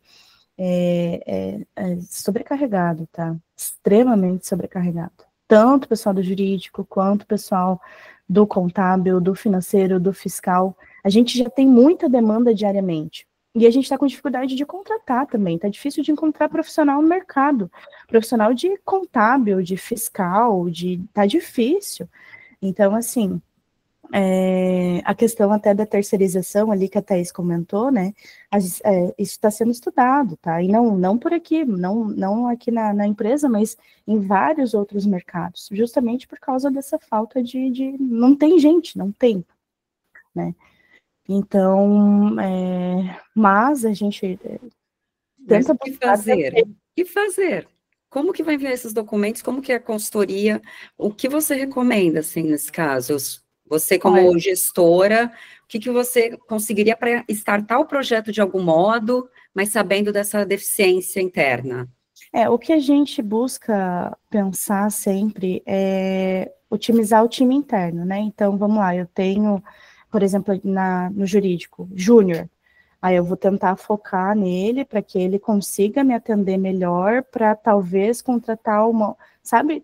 é sobrecarregado, tá? Extremamente sobrecarregado. Tanto o pessoal do jurídico, quanto o pessoal do contábil, do financeiro, do fiscal. A gente já tem muita demanda diariamente. E a gente está com dificuldade de contratar também. Está difícil de encontrar profissional no mercado. Profissional de contábil, de fiscal, tá difícil. Então, assim, a questão até da terceirização ali que a Thaís comentou, né, isso está sendo estudado, tá, e não por aqui, não aqui na empresa, mas em vários outros mercados, justamente por causa dessa falta de não tem gente, não tem, né, então, mas a gente tenta... Mas o que fazer? Como que vai enviar esses documentos? Como que é a consultoria? O que você recomenda, assim, nesse caso? Você, como gestora, o que você conseguiria para startar o projeto de algum modo, mas sabendo dessa deficiência interna? O que a gente busca pensar sempre é otimizar o time interno, né? Então, vamos lá, eu tenho, por exemplo, no jurídico, júnior. Aí eu vou tentar focar nele para que ele consiga me atender melhor, para talvez contratar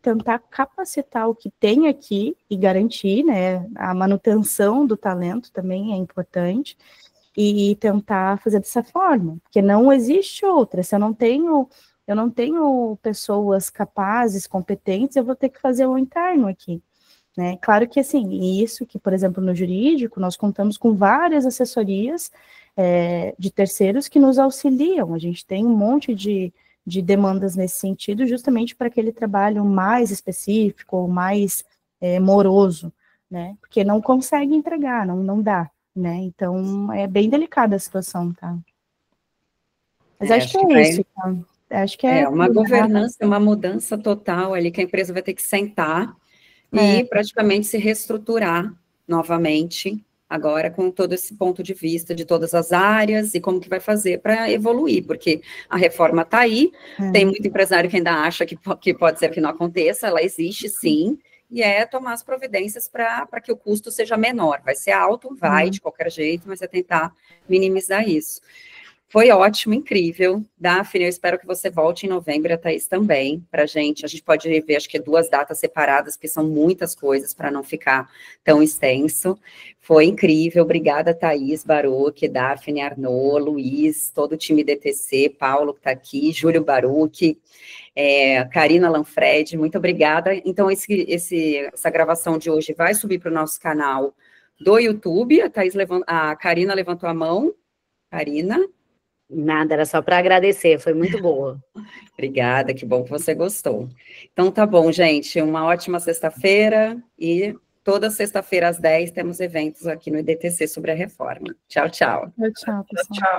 tentar capacitar o que tem aqui e garantir, né? A manutenção do talento também é importante, e tentar fazer dessa forma, porque não existe outra. Se eu não tenho pessoas capazes, competentes, eu vou ter que fazer o interno aqui. Né? Claro que, assim, isso que, por exemplo, no jurídico, nós contamos com várias assessorias de terceiros que nos auxiliam. A gente tem um monte de demandas nesse sentido, justamente para aquele trabalho mais específico, mais moroso, né? Porque não consegue entregar, não dá, né? Então, é bem delicada a situação, tá? Mas acho que é isso, tá? Acho que uma governança, uma mudança total ali, que a empresa vai ter que sentar e praticamente se reestruturar novamente, agora com todo esse ponto de vista de todas as áreas e como que vai fazer para evoluir, porque a reforma está aí, tem muito empresário que ainda acha que pode ser que não aconteça, ela existe sim, e tomar as providências para que o custo seja menor. Vai ser alto, vai, de qualquer jeito, mas é tentar minimizar isso. Foi ótimo, incrível. Daphne, eu espero que você volte em novembro, e a Thaís também, para a gente pode ver, acho que 2 datas separadas, porque são muitas coisas para não ficar tão extenso. Foi incrível, obrigada, Thaís Baruch, Daphne Arnaud, Luiz, todo o time DTC, Paulo que está aqui, Júlio Baruch, Karina Lanfred, muito obrigada. Então, essa gravação de hoje vai subir para o nosso canal do YouTube. A Karina levantou a mão. Karina? Nada, era só para agradecer, foi muito boa. Obrigada, que bom que você gostou. Então, tá bom, gente, uma ótima sexta-feira, e toda sexta-feira às 10 temos eventos aqui no IDTC sobre a reforma. Tchau, tchau. Tchau, pessoal. Tchau.